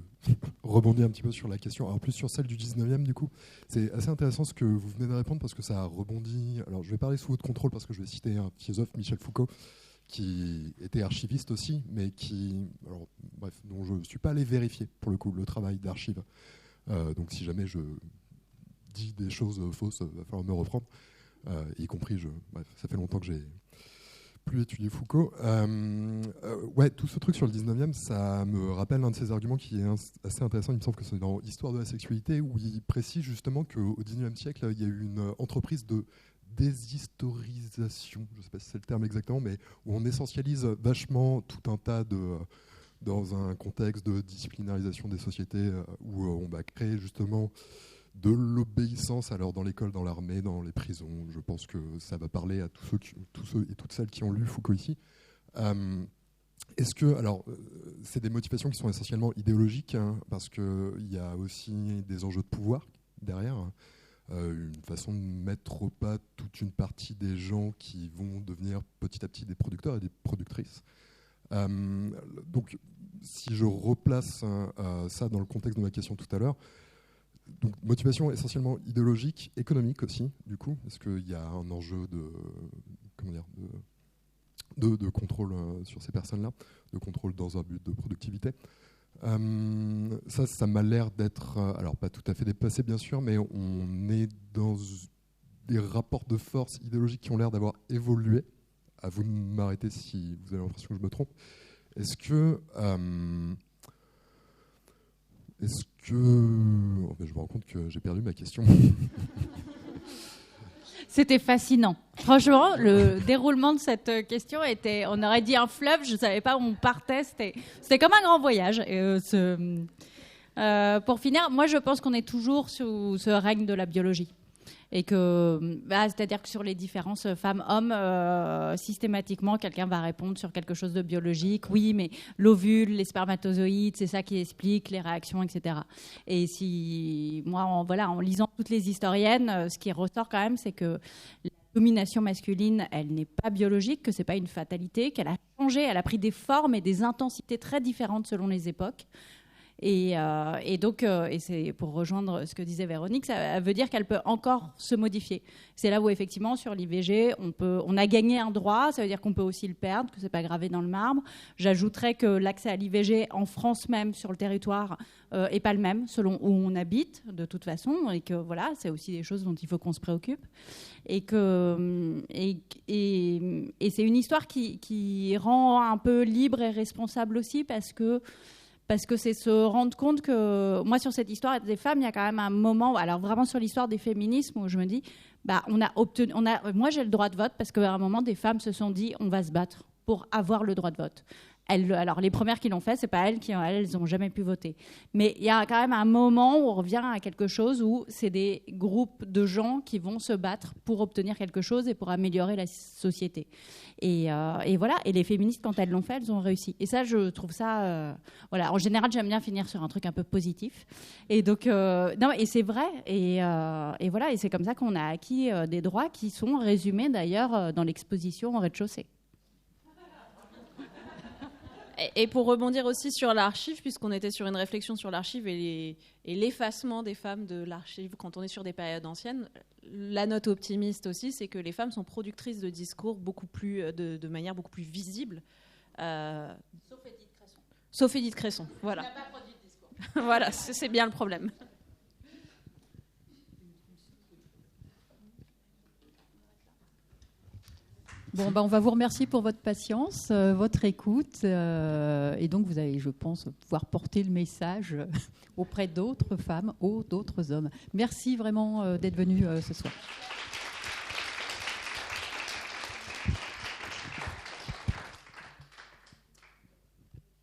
rebondir un petit peu sur la question, alors plus sur celle du 19e du coup. C'est assez intéressant ce que vous venez de répondre parce que ça a rebondi. Alors je vais parler sous votre contrôle parce que je vais citer un philosophe, Michel Foucault, qui était archiviste aussi, mais dont je ne suis pas allé vérifier pour le coup le travail d'archive. Donc si jamais je dis des choses fausses, il va falloir me reprendre. Y compris, ça fait longtemps que j'ai plus étudié Foucault. Tout ce truc sur le 19e, ça me rappelle un de ses arguments qui est assez intéressant. Il me semble que c'est dans Histoire de la sexualité, où il précise justement qu'au 19e siècle, il y a eu une entreprise de déshistorisation, je ne sais pas si c'est le terme exactement, mais où on essentialise vachement tout un tas de... dans un contexte de disciplinarisation des sociétés, où on va créer justement de l'obéissance, alors dans l'école, dans l'armée, dans les prisons. Je pense que ça va parler à tous ceux et toutes celles qui ont lu Foucault ici. Est-ce que, alors, c'est des motivations qui sont essentiellement idéologiques, hein, parce qu'il y a aussi des enjeux de pouvoir derrière, une façon de mettre au pas toute une partie des gens qui vont devenir petit à petit des producteurs et des productrices. Donc, si je replace ça dans le contexte de ma question tout à l'heure, donc motivation essentiellement idéologique, économique aussi, du coup, parce qu'il y a un enjeu de contrôle sur ces personnes-là, de contrôle dans un but de productivité. Ça m'a l'air d'être, alors pas tout à fait dépassé bien sûr, mais on est dans des rapports de force idéologiques qui ont l'air d'avoir évolué. À vous de m'arrêter si vous avez l'impression que je me trompe. Est-ce que je me rends compte que j'ai perdu ma question. C'était fascinant. Franchement, le déroulement de cette question était, on aurait dit un fleuve, je ne savais pas où on partait, c'était comme un grand voyage. Pour finir, moi je pense qu'on est toujours sous ce règne de la biologie. Et que, c'est-à-dire que sur les différences femmes-hommes, systématiquement, quelqu'un va répondre sur quelque chose de biologique. Oui, mais l'ovule, les spermatozoïdes, c'est ça qui explique les réactions, etc. Et si, moi, en lisant toutes les historiennes, ce qui ressort quand même, c'est que la domination masculine, elle n'est pas biologique, que c'est pas une fatalité, qu'elle a changé, elle a pris des formes et des intensités très différentes selon les époques. Et donc, c'est pour rejoindre ce que disait Véronique, ça veut dire qu'elle peut encore se modifier. C'est là où effectivement sur l'IVG, on a gagné un droit, ça veut dire qu'on peut aussi le perdre, que c'est pas gravé dans le marbre. J'ajouterais que l'accès à l'IVG en France même sur le territoire est pas le même selon où on habite de toute façon, et que voilà, c'est aussi des choses dont il faut qu'on se préoccupe. Et c'est une histoire qui rend un peu libre et responsable aussi parce que c'est se rendre compte que, moi, sur cette histoire des femmes, il y a quand même un moment, alors vraiment sur l'histoire des féminismes, où je me dis, moi j'ai le droit de vote parce qu'à un moment, des femmes se sont dit, on va se battre pour avoir le droit de vote. Alors les premières qui l'ont fait, c'est pas elles elles n'ont jamais pu voter. Mais il y a quand même un moment où on revient à quelque chose où c'est des groupes de gens qui vont se battre pour obtenir quelque chose et pour améliorer la société. Et voilà. Et les féministes, quand elles l'ont fait, elles ont réussi. Et ça, je trouve ça. Voilà. En général, j'aime bien finir sur un truc un peu positif. Et donc, non, et c'est vrai. Et voilà. Et c'est comme ça qu'on a acquis des droits qui sont résumés d'ailleurs dans l'exposition au rez-de-chaussée. Et pour rebondir aussi sur l'archive, puisqu'on était sur une réflexion sur l'archive et l'effacement des femmes de l'archive quand on est sur des périodes anciennes, la note optimiste aussi, c'est que les femmes sont productrices de discours beaucoup plus, de manière beaucoup plus visible. Sauf Édith Cresson. Sauf Édith Cresson, voilà. Elle n'a pas produit de discours. Voilà, c'est bien le problème. Bon, on va vous remercier pour votre patience, votre écoute. Et donc, vous allez, je pense, pouvoir porter le message auprès d'autres femmes ou d'autres hommes. Merci vraiment d'être venus ce soir.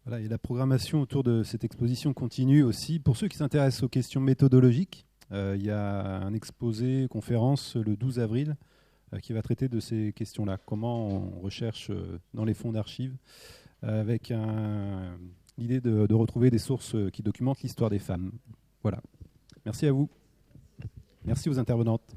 Voilà, et la programmation autour de cette exposition continue aussi. Pour ceux qui s'intéressent aux questions méthodologiques, il y a un exposé, conférence le 12 avril qui va traiter de ces questions-là. Comment on recherche dans les fonds d'archives avec l'idée de retrouver des sources qui documentent l'histoire des femmes. Voilà. Merci à vous. Merci aux intervenantes.